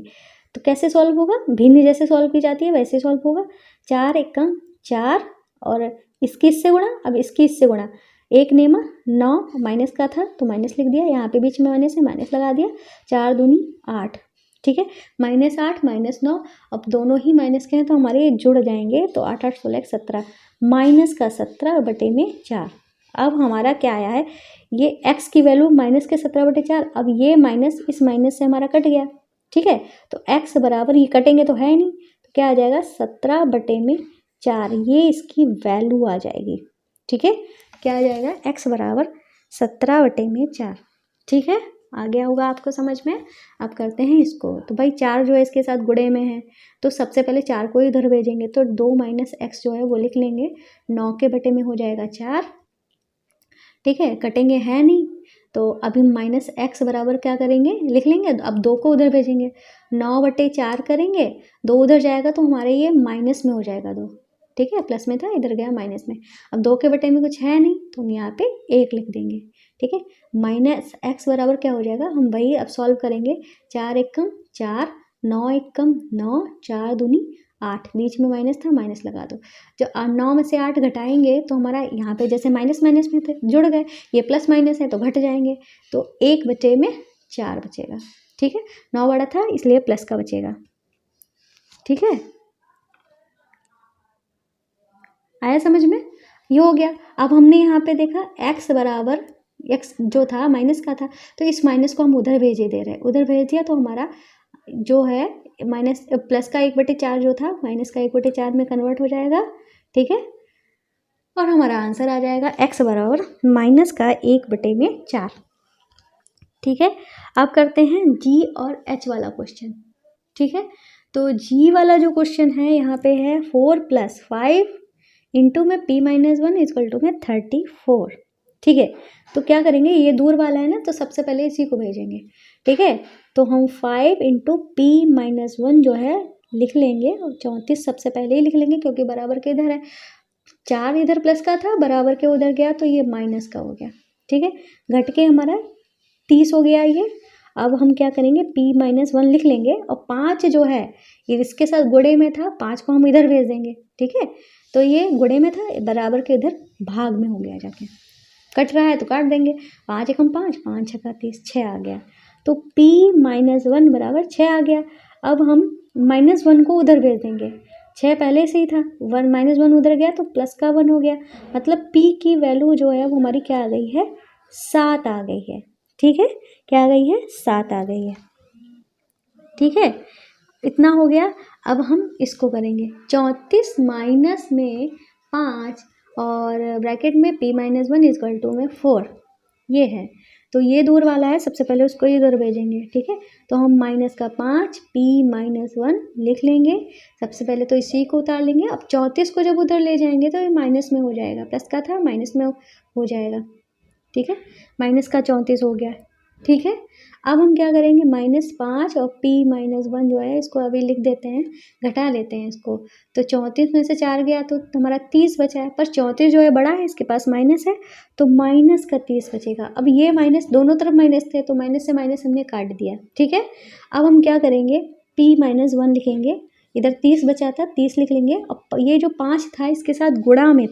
तो कैसे सॉल्व होगा, भिन्न जैसे सॉल्व की जाती है वैसे सॉल्व होगा। 4 एकम 4 और इसकी इससे गुणा, अब इसकी इससे गुणा, 1 नेमा 9, माइनस का था तो माइनस लिख दिया, यहाँ पे बीच में माइनस है, माइनस लगा दिया, 4 दूनी 8। ठीक है, -8 -9, अब दोनों ही माइनस के हैं तो हमारे जुड़ जाएंगे, तो 8 8 16 17, माइनस का 17/4। अब हमारा क्या आया है, ये x की वैल्यू माइनस के 17/4, अब ये माइनस इस माइनस से हमारा कट गया। ठीक है, तो x बराबर, ये कटेंगे तो है नहीं, तो क्या आ जाएगा, 17/4, ये इसकी वैल्यू आ जाएगी। ठीक है, क्या आ जाएगा, x बराबर 17/4। ठीक है, आ गया होगा आपको समझ में। अब करते हैं इसको, तो भाई 4 जो है इसके साथ गुणे में है, तो सबसे पहले 4 को इधर भेजेंगे, तो 2 - x जो है वो लिख लेंगे, 9 के बटे में हो जाएगा 4। ठीक है, कटेंगे है नहीं, तो अभी -x बराबर क्या करेंगे, लिख लेंगे, अब 2 को उधर भेजेंगे, 9/4 करेंगे, 2 उधर जाएगा तो हमारे ये माइनस में हो जाएगा 2। ठीक है, प्लस में था, इधर गया माइनस में, अब 2 के बटे में कुछ है नहीं तो हम यहाँ पे 1 लिख देंगे। ठीक है, -x बराबर क्या हो जाएगा, हम वही अब सॉल्व करेंगे, 4 एकम 4, 9 एकम 9, 4 दूनी 8, बीच में माइनस था, माइनस लगा दो, जो 9 में से 8 घटाएंगे तो हमारा यहाँ पे जैसे माइनस माइनस में थे जुड़ गए, ये प्लस माइनस है तो घट जाएंगे, तो 1/4 बचेगा। ठीक है, 9 बड़ा था इसलिए प्लस का बचेगा। ठीक है, आया समझ में, ये हो गया। अब हमने यहाँ पे देखा x बराबर, x जो था माइनस का था, तो इस माइनस को हम उधर भेजे दे रहे हैं, उधर भेज दिया तो हमारा जो है माइनस प्लस का 1/4 जो था माइनस का 1/4 में कन्वर्ट हो जाएगा। ठीक है, और हमारा आंसर आ जाएगा x बराबर -1/4। ठीक है, अब करते हैं g और h वाला क्वेश्चन। ठीक है, तो g वाला जो क्वेश्चन है यहाँ पे है 4 + 5 इंटू में p - 1 इक्वल टू में 34। ठीक है, तो क्या करेंगे, ये दूर वाला है ना, तो सबसे पहले इसी को भेजेंगे। ठीक है, तो हम 5 इंटू p - 1 जो है लिख लेंगे, और 34 सबसे पहले ही लिख लेंगे क्योंकि बराबर के इधर है, 4 इधर प्लस का था, बराबर के उधर गया तो ये माइनस का हो गया। ठीक है, घट के हमारा 30 हो गया ये। अब हम क्या करेंगे, p - 1 लिख लेंगे, और 5 जो है ये इसके साथ गुणे में था, 5 को हम इधर भेज देंगे। ठीक है, तो ये गुणे में था, बराबर के इधर भाग में हो गया, जाके कट रहा है तो काट देंगे, 5 एकम 5, 5 छक्का 30, 6 आ गया, तो p - 1 बराबर 6 आ गया। अब हम -1 को उधर भेज देंगे, 6 पहले से ही था, 1 - 1 उधर गया तो प्लस का 1 हो गया, मतलब p की वैल्यू जो है वो हमारी क्या आ गई है, 7 आ गई है। ठीक है, क्या आ गई है? 7 आ गई है। ठीक है, इतना हो गया। अब हम इसको करेंगे 34 माइनस में 5 और ब्रैकेट में p-1 इक्वल टू में 4, ये है। तो ये दूर वाला है, सबसे पहले उसको इधर भेजेंगे। ठीक है, तो हम माइनस का 5 p-1 लिख लेंगे। सबसे पहले तो इसी को उतार लेंगे। अब 34 को जब उधर ले जाएंगे तो ये माइनस में हो जाएगा, प्लस का था माइनस में हो जाएगा। ठीक है, माइनस का 34 हो गया। ठीक है, अब हम क्या करेंगे, -5 और p-1 जो है इसको अभी लिख देते हैं, घटा लेते हैं इसको। तो 34 में से 4 गया तो हमारा 30 बचा है, पर 34 जो है बड़ा है, इसके पास माइनस है, तो माइनस का 30 बचेगा। अब ये माइनस, दोनों तरफ माइनस थे तो माइनस से माइनस हमने काट दिया। ठीक है, अब हम क्या करेंगे, p-1 लिखेंगे, इधर 30 बचा था, 30 लिख लेंगे। अब ये जो 5 था इसके साथ गुणा में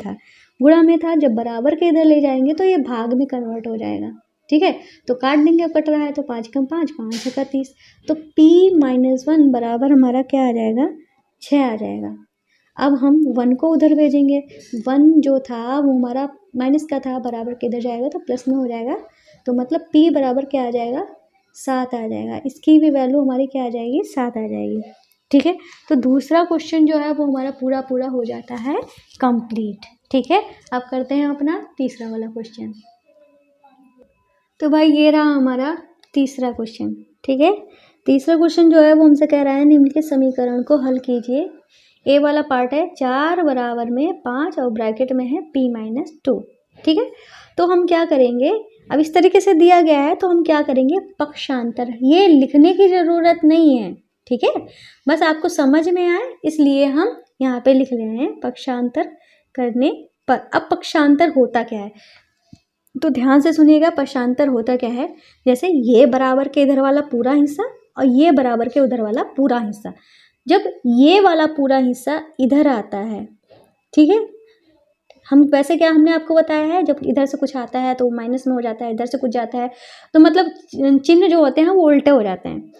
था, जब बराबर के इधर ले जाएंगे तो ये भाग में कन्वर्ट हो जाएगा। ठीक है, तो काट देंगे, अब कट रहा है तो 5 कम 5, 5 का 30, तो p-1 बराबर हमारा क्या आ जाएगा, 6 आ जाएगा। अब हम 1 को उधर भेजेंगे, 1 जो था वो हमारा माइनस का था, बराबर के इधर जाएगा तो प्लस में हो जाएगा, तो मतलब p बराबर क्या आ जाएगा, 7 आ जाएगा। इसकी भी वैल्यू हमारी क्या आ जाएगी, 7 आ जाएगी। ठीक है, तो दूसरा क्वेश्चन जो है वो हमारा पूरा हो जाता है कंप्लीट। ठीक है, अब करते हैं अपना तीसरा वाला क्वेश्चन। तो भाई ये रहा हमारा तीसरा क्वेश्चन। ठीक है, तीसरा क्वेश्चन जो है वो हमसे कह रहा है निम्नलिखित समीकरण को हल कीजिए। ए वाला पार्ट है 4 बराबर में 5 और ब्रैकेट में है p-2। ठीक है, तो हम क्या करेंगे, अब इस तरीके से दिया गया है तो हम क्या करेंगे, पक्षांतर, ये लिखने की ज़रूरत नहीं है। ठीक है, बस आपको समझ में आए इसलिए हम यहाँ पे लिख रहे हैं पक्षांतर करने पर। अब पक्षांतर होता क्या है, तो ध्यान से सुनिएगा। पक्षांतर होता क्या है, जैसे ये बराबर के इधर वाला पूरा हिस्सा और ये बराबर के उधर वाला पूरा हिस्सा, जब ये वाला पूरा हिस्सा इधर आता है, ठीक है, हम वैसे क्या हमने आपको बताया है, जब इधर से कुछ आता है तो माइनस में हो जाता है, इधर से कुछ जाता है तो मतलब चिन्ह जो होते हैं वो उल्टे हो जाते हैं।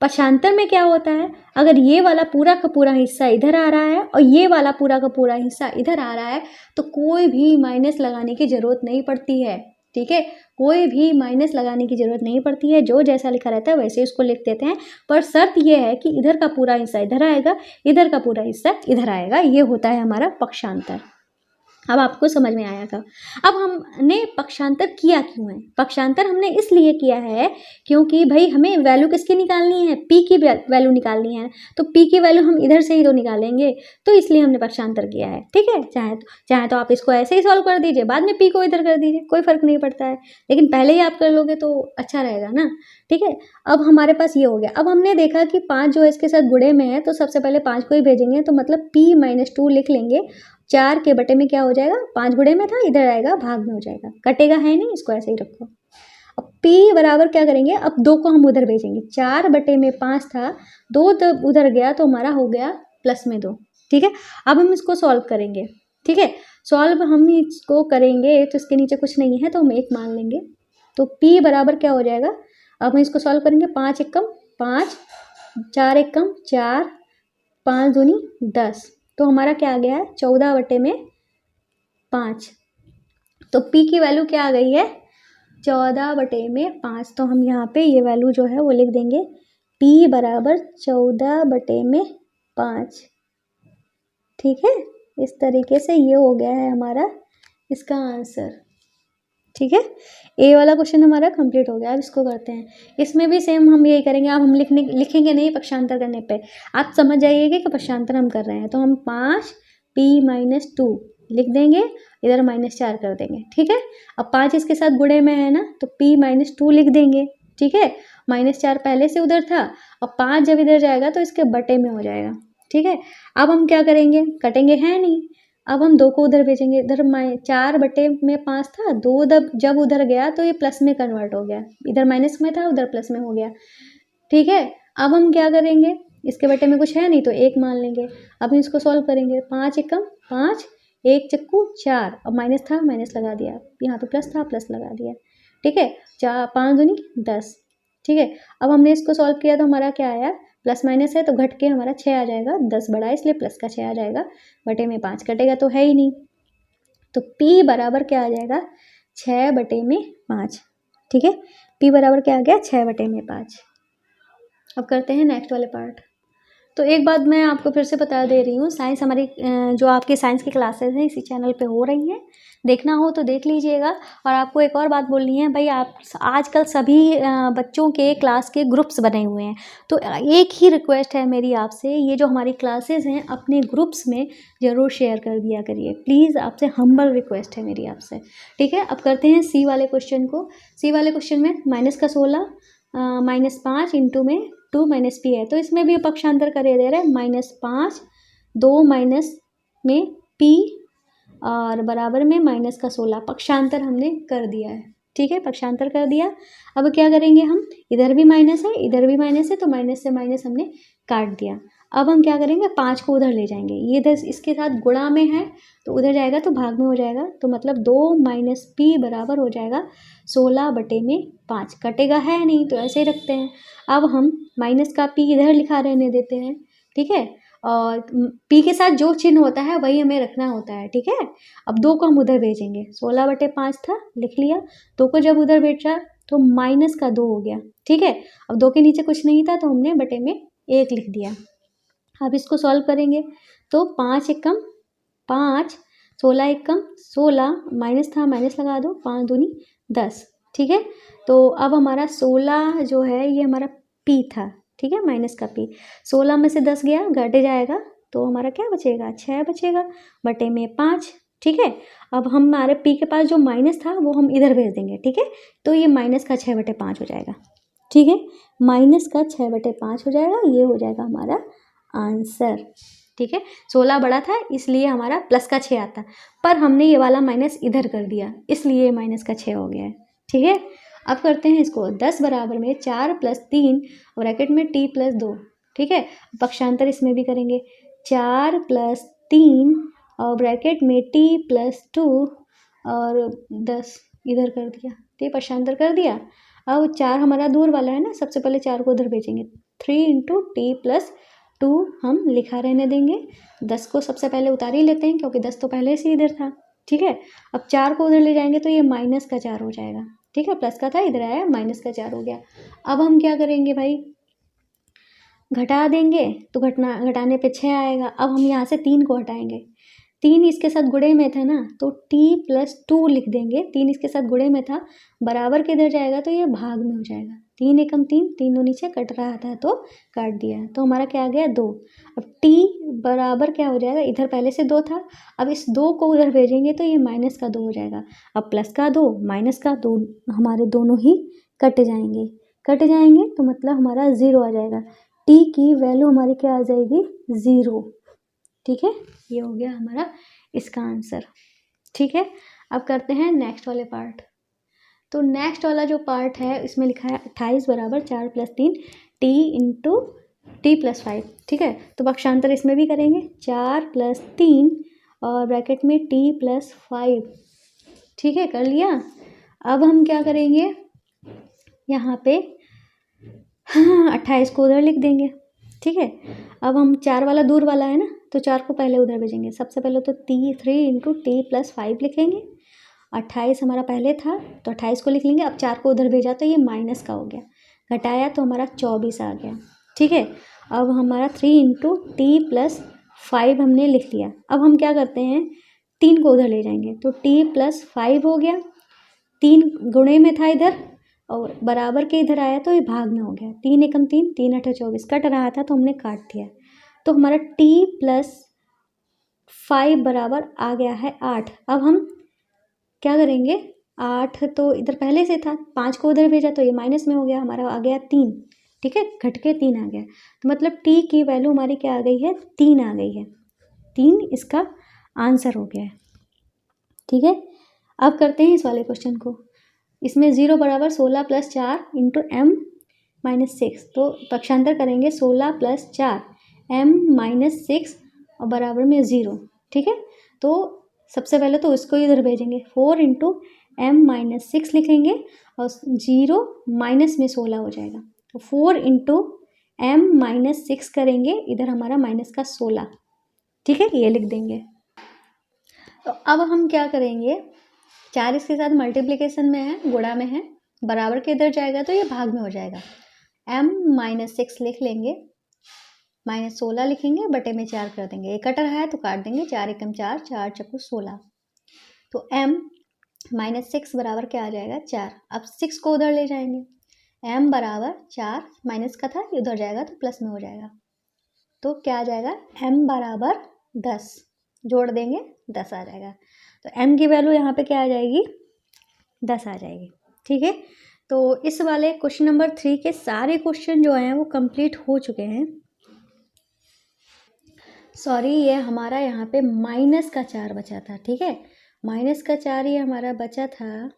पक्षांतर में क्या होता है, अगर ये वाला पूरा का पूरा हिस्सा इधर आ रहा है और ये वाला पूरा का पूरा हिस्सा इधर आ रहा है तो कोई भी माइनस लगाने की ज़रूरत नहीं पड़ती है। ठीक है, कोई भी माइनस लगाने की ज़रूरत नहीं पड़ती है, जो जैसा लिखा रहता है वैसे उसको लिख देते हैं। पर शर्त ये है कि इधर का पूरा हिस्सा इधर आएगा, इधर का पूरा हिस्सा इधर आएगा, ये होता है हमारा पक्षांतर। अब आपको समझ में आया था। अब हमने पक्षांतर किया क्यों है, पक्षांतर हमने इसलिए किया है क्योंकि भाई हमें वैल्यू किसकी निकालनी है, p की वैल्यू निकालनी है, तो p की वैल्यू हम इधर से ही तो निकालेंगे, तो इसलिए हमने पक्षांतर किया है। ठीक है, चाहे तो आप इसको ऐसे ही सॉल्व कर दीजिए, बाद में p को इधर कर दीजिए, कोई फर्क नहीं पड़ता है, लेकिन पहले ही आप कर लोगे तो अच्छा रहेगा ना। ठीक है, अब हमारे पास ये हो गया। अब हमने देखा कि 5 जो है इसके साथ गुणे में है, तो सबसे पहले 5 को ही भेजेंगे, तो मतलब p-2 लिख लेंगे। 4 के बटे में क्या हो जाएगा, 5 गुणे में था, इधर आएगा भाग में हो जाएगा, कटेगा है नहीं, इसको ऐसे ही रखो। अब p बराबर क्या करेंगे, अब 2 को हम उधर भेजेंगे, 4 बटे में 5 था, 2 तब उधर गया तो हमारा हो गया प्लस में 2। ठीक है, अब हम इसको सॉल्व करेंगे। ठीक है, सॉल्व हम इसको करेंगे तो इसके नीचे कुछ नहीं है तो हम 1 मान लेंगे, तो p बराबर क्या हो जाएगा, अब हम इसको सॉल्व करेंगे, 5 एकम 5, 4 एकम 4, 5 दूनी 10, तो हमारा क्या आ गया है 14 बटे में 5। तो p की वैल्यू क्या आ गई है, 14 बटे में 5। तो हम यहाँ पे ये वैल्यू जो है वो लिख देंगे, p बराबर 14 बटे में 5। ठीक है, इस तरीके से ये हो गया है हमारा इसका आंसर। ठीक है, ए वाला क्वेश्चन हमारा कंप्लीट हो गया। अब इसको करते हैं, इसमें भी सेम हम यही करेंगे। अब हम लिखेंगे नहीं पक्षांतर करने पे, आप समझ जाइएगा कि पक्षांतर हम कर रहे हैं, तो हम 5 p-2 लिख देंगे, इधर -4 कर देंगे। ठीक है, अब 5 इसके साथ गुणे में है ना, तो p-2 लिख देंगे। ठीक है, -4 पहले से उधर था, अब 5 जब इधर जाएगा तो इसके बटे में हो जाएगा। ठीक है, अब हम क्या करेंगे, कटेंगे है नहीं, अब हम 2 को उधर भेजेंगे, इधर 4 बटे में 5 था, 2 जब उधर गया तो ये प्लस में कन्वर्ट हो गया, इधर माइनस में था उधर प्लस में हो गया। ठीक है, अब हम क्या करेंगे, इसके बटे में कुछ है नहीं तो 1 मान लेंगे। अब हम इसको सॉल्व करेंगे, 5 एकम 5, 1 चक्कू 4, अब माइनस था माइनस लगा दिया, यहाँ पे प्लस था प्लस लगा दिया। ठीक है, 4 5 दूनी 10। ठीक है, अब हमने इसको सॉल्व किया तो हमारा क्या आया, प्लस माइनस है तो घट के हमारा 6 आ जाएगा, 10 बड़ा है इसलिए प्लस का 6 आ जाएगा, बटे में 5 कटेगा तो है ही नहीं, तो p बराबर क्या आ जाएगा, 6/5, ठीक है। p बराबर क्या आ गया, 6/5। अब करते हैं नेक्स्ट वाले पार्ट। तो एक बात मैं आपको फिर से बता दे रही हूँ, साइंस हमारी जो आपके साइंस की क्लासेस हैं इसी चैनल पे हो रही हैं, देखना हो तो देख लीजिएगा। और आपको एक और बात बोलनी है भाई, आप आजकल सभी बच्चों के क्लास के ग्रुप्स बने हुए हैं, तो एक ही रिक्वेस्ट है मेरी आपसे, ये जो हमारी क्लासेस हैं अपने ग्रुप्स में ज़रूर शेयर कर दिया करिए प्लीज़, आपसे हम्बल रिक्वेस्ट है मेरी आपसे, ठीक है। अब करते हैं सी वाले क्वेश्चन को। सी वाले क्वेश्चन में -16 -5 इंटू में 2 - p है, तो इसमें भी पक्षांतर कर दे रहे हैं, -5 2 माइनस में p और बराबर में -16 पक्षांतर हमने कर दिया है, ठीक है, पक्षांतर कर दिया। अब क्या करेंगे हम, इधर भी माइनस है इधर भी माइनस है, तो माइनस से माइनस हमने काट दिया। अब हम क्या करेंगे, 5 को उधर ले जाएंगे, ये इधर इसके साथ गुणा में है तो उधर जाएगा तो भाग में हो जाएगा, तो मतलब 2 - p बराबर हो जाएगा 16/5। कटेगा है नहीं तो ऐसे ही रखते हैं। अब हम माइनस का p इधर लिखा रहने देते हैं, ठीक है, और p के साथ जो चिन्ह होता है वही हमें रखना होता है, ठीक है। अब 2 को हम उधर भेजेंगे, 16/5 था, लिख लिया। 2 को जब उधर भेजा तो -2 हो गया, ठीक है। अब 2 के नीचे कुछ नहीं था तो हमने बटे में 1 लिख दिया। अब इसको सॉल्व करेंगे तो 5 एकम 5, 16 एकम 16, माइनस था माइनस लगा दो, 5 दूनी 10, ठीक है। तो अब हमारा 16 जो है ये हमारा p था, ठीक है, माइनस का p। 16 में से 10 गया, घट जाएगा, तो हमारा क्या बचेगा, 6 बचेगा बटे में 5, ठीक है। अब हमारे p के पास जो माइनस था वो हम इधर भेज देंगे, ठीक है, तो ये माइनस का 6/5 हो जाएगा, ठीक है, माइनस का 6/5 हो जाएगा, ये हो जाएगा हमारा आंसर, ठीक है। 16 बड़ा था इसलिए हमारा प्लस का 6 आता, पर हमने ये वाला माइनस इधर कर दिया इसलिए माइनस का 6 हो गया है, ठीक है। अब करते हैं इसको, 10 बराबर में 4 + 3 ब्रैकेट में t + 2, ठीक है। पक्षांतर इसमें भी करेंगे, 4 + 3 और ब्रैकेट में t + 2 और 10 इधर कर दिया, ठीक है, पक्षांतर कर दिया। अब 4 हमारा दूर वाला है ना, सबसे पहले 4 को उधर भेजेंगे, 3 × t + 2 हम लिखा रहने देंगे। 10 को सबसे पहले उतार ही लेते हैं क्योंकि 10 तो पहले से इधर था, ठीक है। अब 4 को उधर ले जाएंगे तो ये माइनस का 4 हो जाएगा, ठीक है, प्लस का था इधर आया माइनस का 4 हो गया। अब हम क्या करेंगे भाई, घटा देंगे तो घटाने पे 6 आएगा। अब हम यहाँ से 3 को हटाएंगे, 3 इसके साथ गुणे में था ना तो t + 2 लिख देंगे, 3 इसके साथ गुणे में था, बराबर के इधर जाएगा तो ये भाग में हो जाएगा, 3 एकम 3, 3 दो नीचे कट रहा था तो काट दिया, तो हमारा क्या आ गया 2। अब t बराबर क्या हो जाएगा, इधर पहले से 2 था, अब इस 2 को उधर भेजेंगे तो ये माइनस का 2 हो जाएगा। अब प्लस का 2 माइनस का 2 हमारे दोनों ही कट जाएंगे, तो मतलब हमारा 0 आ जाएगा, t की वैल्यू हमारी क्या आ जाएगी 0, ठीक है। ये हो गया हमारा इसका आंसर, ठीक है। अब करते हैं नेक्स्ट वाले पार्ट। तो नेक्स्ट वाला जो पार्ट है इसमें लिखा है 28 बराबर 4 + 3 t × t + 5, ठीक है। तो पक्षांतर इसमें भी करेंगे, 4 + 3 और ब्रैकेट में t + 5, ठीक है, कर लिया। अब हम क्या करेंगे, यहाँ पे 28 को उधर लिख देंगे, ठीक है। अब हम 4 वाला दूर वाला है ना तो 4 को पहले उधर भेजेंगे, सबसे पहले तो 3 × t + 5 लिखेंगे, 28 हमारा पहले था तो 28 को लिख लेंगे। अब 4 को उधर भेजा तो ये माइनस का हो गया, घटाया तो हमारा 24 आ गया, ठीक है। अब हमारा 3 × t + 5 हमने लिख लिया। अब हम क्या करते हैं, 3 को उधर ले जाएंगे तो t + 5 हो गया, 3 गुणे में था इधर और बराबर के इधर आया तो ये भाग में हो गया, 3 एकम 3, 3 × 8 = 24, कट रहा था तो हमने काट दिया, तो हमारा t + 5 बराबर आ गया है 8। अब हम क्या करेंगे, 8 तो इधर पहले से था, 5 को उधर भेजा तो ये माइनस में हो गया, हमारा आ गया 3, ठीक है, घट के 3 आ गया, तो मतलब t की वैल्यू हमारी क्या आ गई है 3 आ गई है, 3 इसका आंसर हो गया है, ठीक है। अब करते हैं इस वाले क्वेश्चन को, इसमें 0 बराबर 16 + 4 × m - 6, तो पक्षांतर करेंगे 16 + 4 m - 6 और बराबर में 0, ठीक है। तो सबसे पहले तो इसको इधर भेजेंगे, 4 × m - 6 लिखेंगे और 0 माइनस में 16 हो जाएगा, तो 4 × m - 6 करेंगे, इधर हमारा माइनस का 16, ठीक है, ये लिख देंगे। तो अब हम क्या करेंगे, 4 इसके साथ मल्टीप्लिकेशन में है, गुणा में है, बराबर के इधर जाएगा तो ये भाग में हो जाएगा। m -6 लिख लेंगे, -16 लिखेंगे, बटे में 4 कर देंगे। ये कटर है तो काट देंगे, 4 एकम 4, 4 चक्कू 16। तो m -6 बराबर क्या आ जाएगा 4। अब 6 को उधर ले जाएंगे, m बराबर 4, माइनस का था उधर जाएगा तो प्लस में हो जाएगा। तो क्या आ जाएगा m बराबर 10, जोड़ देंगे 10 आ जाएगा। तो m की वैल्यू यहाँ पे क्या आ जाएगी 10 आ जाएगी। ठीक है, तो इस वाले क्वेश्चन नंबर 3 के सारे क्वेश्चन जो हैं वो कंप्लीट हो चुके हैं। सॉरी, ये हमारा यहाँ पे माइनस का 4 बचा था। ठीक है, माइनस का 4 ये हमारा बचा था,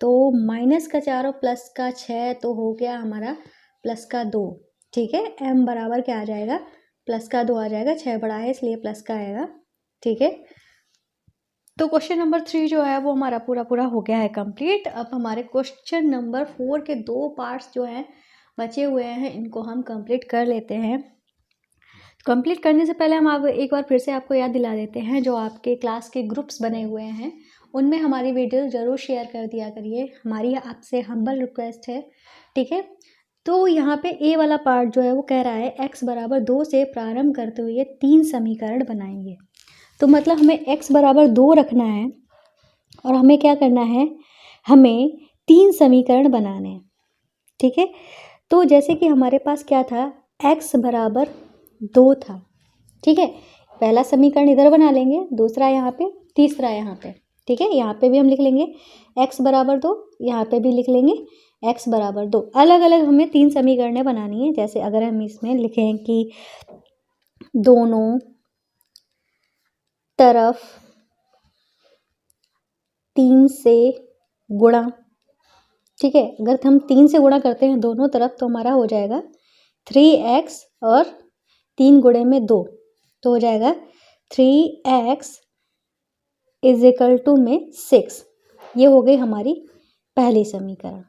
तो माइनस का 4 और प्लस का 6 तो हो गया हमारा प्लस का 2। ठीक है, m बराबर क्या आ जाएगा प्लस का 2 आ जाएगा, 6 बड़ा है इसलिए प्लस का आएगा। ठीक है, तो क्वेश्चन नंबर 3 जो है वो हमारा पूरा हो गया है कंप्लीट। अब हमारे क्वेश्चन नंबर 4 के 2 पार्ट्स जो हैं बचे हुए हैं, इनको हम कंप्लीट कर लेते हैं। कंप्लीट करने से पहले हम आप एक बार फिर से आपको याद दिला देते हैं, जो आपके क्लास के ग्रुप्स बने हुए हैं उनमें हमारी वीडियो ज़रूर शेयर कर दिया करिए, हमारी आपसे हम्बल रिक्वेस्ट है। ठीक है, तो यहाँ पे ए वाला पार्ट जो है वो कह रहा है x बराबर 2 से प्रारंभ करते हुए 3 समीकरण बनाएंगे। तो मतलब हमें x बराबर 2 रखना है और हमें क्या करना है, हमें 3 समीकरण बनाने हैं। ठीक है, तो जैसे कि हमारे पास क्या था, x बराबर 2 था। ठीक है, पहला समीकरण इधर बना लेंगे, दूसरा यहाँ पे, तीसरा यहाँ पे। ठीक है, यहाँ पे भी हम लिख लेंगे x बराबर 2, यहाँ पे भी लिख लेंगे x बराबर 2। अलग अलग हमें 3 समीकरणें बनानी है। जैसे अगर हम इसमें लिखें कि दोनों तरफ 3 से गुणा। ठीक है, अगर हम 3 से गुणा करते हैं दोनों तरफ तो हमारा हो जाएगा 3x और 3 गुणे में 2 तो हो जाएगा 3x इज इक्वल टू में 6। ये हो गई हमारी पहली समीकरण।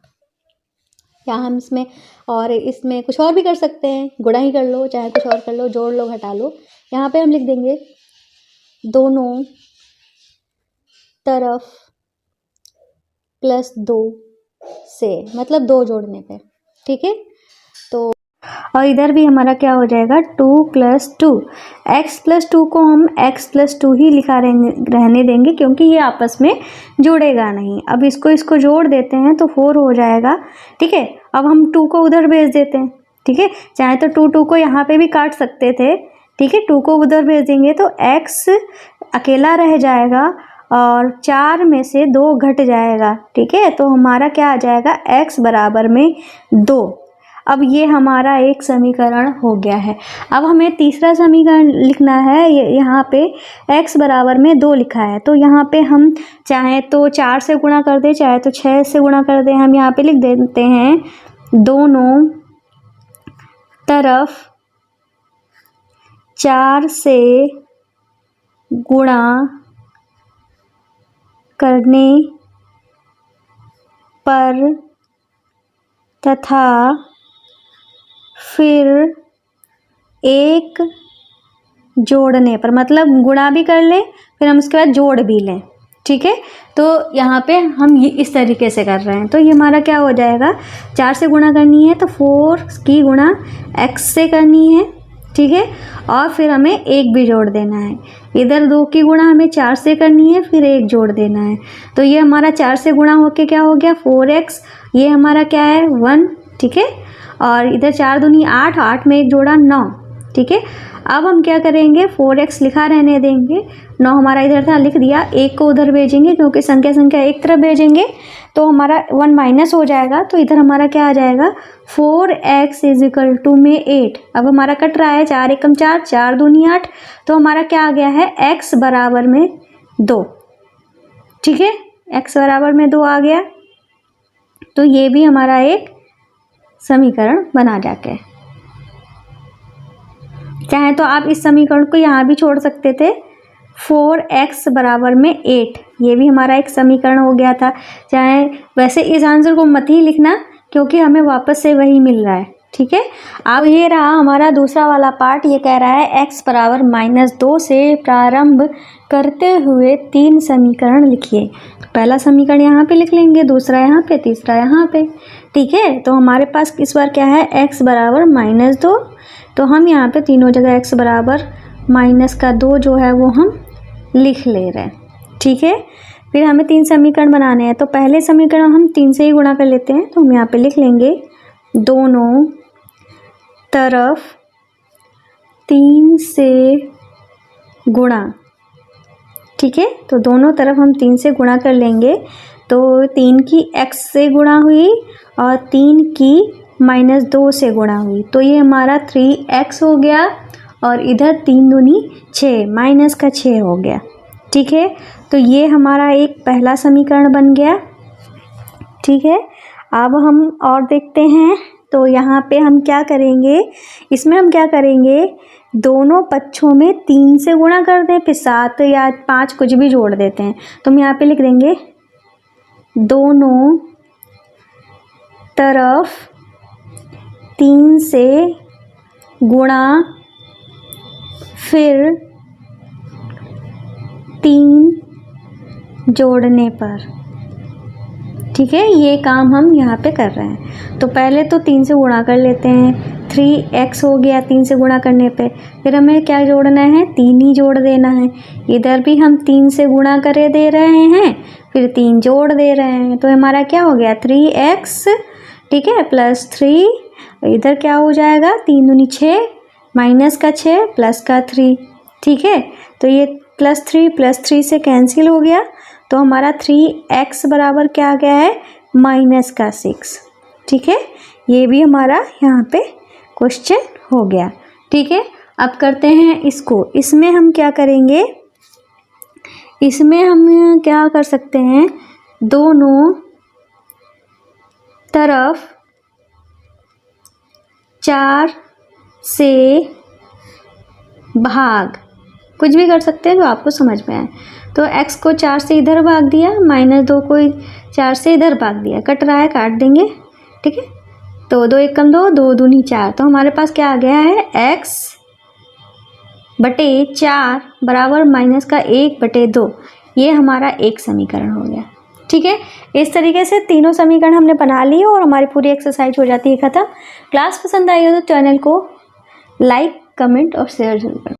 या हम इसमें और इसमें कुछ और भी कर सकते हैं, गुणा ही कर लो चाहे कुछ और कर लो, जोड़ लो घटा लो। यहाँ पे हम लिख देंगे दोनों तरफ +2 से, मतलब 2 जोड़ने पे। ठीक है, तो और इधर भी हमारा क्या हो जाएगा 2 + 2। x + 2 को हम x + 2 ही लिखा रहने देंगे क्योंकि ये आपस में जुड़ेगा नहीं। अब इसको जोड़ देते हैं तो 4 हो जाएगा। ठीक है, अब हम 2 को उधर भेज देते हैं। ठीक है, चाहे तो 2 को यहाँ पे भी काट सकते थे। ठीक है, 2 को उधर भेज देंगे तो x अकेला रह जाएगा और 4 में से 2 घट जाएगा। ठीक है, तो हमारा क्या आ जाएगा x बराबर में 2। अब ये हमारा एक समीकरण हो गया है। अब हमें तीसरा समीकरण लिखना है। यहाँ पे x बराबर में 2 लिखा है, तो यहाँ पे हम चाहे तो 4 से गुणा कर दें चाहे तो 6 से गुणा कर दें। हम यहाँ पे लिख देते हैं दोनों तरफ 4 से गुणा करने पर तथा फिर 1 जोड़ने पर, मतलब गुणा भी कर लें फिर हम उसके बाद जोड़ भी लें। ठीक है, तो यहाँ पे हम ये इस तरीके से कर रहे हैं। तो ये हमारा क्या हो जाएगा, 4 से गुणा करनी है तो 4 की गुणा x से करनी है। ठीक है, और फिर हमें 1 भी जोड़ देना है। इधर 2 की गुणा हमें 4 से करनी है, फिर 1 जोड़ देना है। तो ये हमारा 4 से गुणा होके क्या हो गया 4x, ये हमारा क्या है 1। ठीक है, और इधर 4 दूनी 8, 8 में 1 जोड़ा 9। ठीक है, अब हम क्या करेंगे 4x लिखा रहने देंगे, 9 हमारा इधर था लिख दिया, 1 को उधर भेजेंगे क्योंकि संख्या एक तरफ भेजेंगे तो हमारा 1 माइनस हो जाएगा। तो इधर हमारा क्या आ जाएगा 4x इज इक्वल टू में 8। अब हमारा कट रहा है 4 एकम 4, 4 दूनी 8, तो हमारा क्या आ गया है x बराबर में 2। ठीक है, x बराबर में 2 आ गया। तो ये भी हमारा एक समीकरण बना जाके। चाहे तो आप इस समीकरण को यहाँ भी छोड़ सकते थे, 4x बराबर में 8, ये भी हमारा एक समीकरण हो गया था। चाहे वैसे इस आंसर को मत ही लिखना क्योंकि हमें वापस से वही मिल रहा है। ठीक है। अब ये रहा हमारा दूसरा वाला पार्ट। ये कह रहा है x बराबर -2 से प्रारंभ करते हुए 3 समीकरण लिखिए। पहला समीकरण यहाँ पे लिख लेंगे, दूसरा यहाँ पे, तीसरा यहाँ पे। ठीक है, तो हमारे पास इस बार क्या है, x बराबर -2। तो हम यहाँ पे तीनों जगह x बराबर -2 जो है वो हम लिख ले रहे हैं। ठीक है, फिर हमें 3 समीकरण बनाने हैं। तो पहले समीकरण हम 3 से ही गुणा कर लेते हैं। तो हम यहाँ पे लिख लेंगे दोनों तरफ 3 से गुणा। ठीक है, तो दोनों तरफ हम 3 से गुणा कर लेंगे। तो 3 की x से गुणा हुई और 3 की -2 से गुणा हुई, तो ये हमारा 3x हो गया और इधर 3 दूनी 6, माइनस का 6 हो गया। ठीक है, तो ये हमारा एक पहला समीकरण बन गया। ठीक है, अब हम और देखते हैं। तो यहाँ पे हम क्या करेंगे, इसमें हम क्या करेंगे, दोनों पक्षों में 3 से गुणा कर दें, फिर 7 या 5 कुछ भी जोड़ देते हैं। तो हम यहाँ पे लिख देंगे दोनों तरफ 3 से गुणा, फिर 3 जोड़ने पर। ठीक है, ये काम हम यहाँ पे कर रहे हैं। तो पहले तो 3 से गुणा कर लेते हैं, 3x हो गया 3 से गुणा करने पे। फिर हमें क्या जोड़ना है, 3 ही जोड़ देना है। इधर भी हम 3 से गुणा करे दे रहे हैं, फिर 3 जोड़ दे रहे हैं। तो हमारा क्या हो गया, 3x, ठीक है, प्लस 3, इधर क्या हो जाएगा, 3 दूनी 6, माइनस का 6 प्लस का 3। ठीक है, तो ये +3 से कैंसिल हो गया। तो हमारा 3x बराबर क्या आ गया है, -6। ठीक है, ये भी हमारा यहाँ पे क्वेश्चन हो गया। ठीक है, अब करते हैं इसको। इसमें हम क्या करेंगे, इसमें हम क्या कर सकते हैं, दोनों तरफ 4 से भाग, कुछ भी कर सकते हैं जो आपको समझ में आए। तो x को 4 से इधर भाग दिया, -2 को 4 से इधर भाग दिया, कट रहा है काट देंगे। ठीक है, तो 2 1 2, 2 दूनी 4। तो हमारे पास क्या आ गया है, x बटे 4 बराबर -1/2। ये हमारा एक समीकरण हो गया। ठीक है, इस तरीके से तीनों समीकरण हमने बना लिए और हमारी पूरी एक्सरसाइज हो जाती है ख़त्म। क्लास पसंद आई हो तो चैनल को लाइक, कमेंट और शेयर जरूर करें।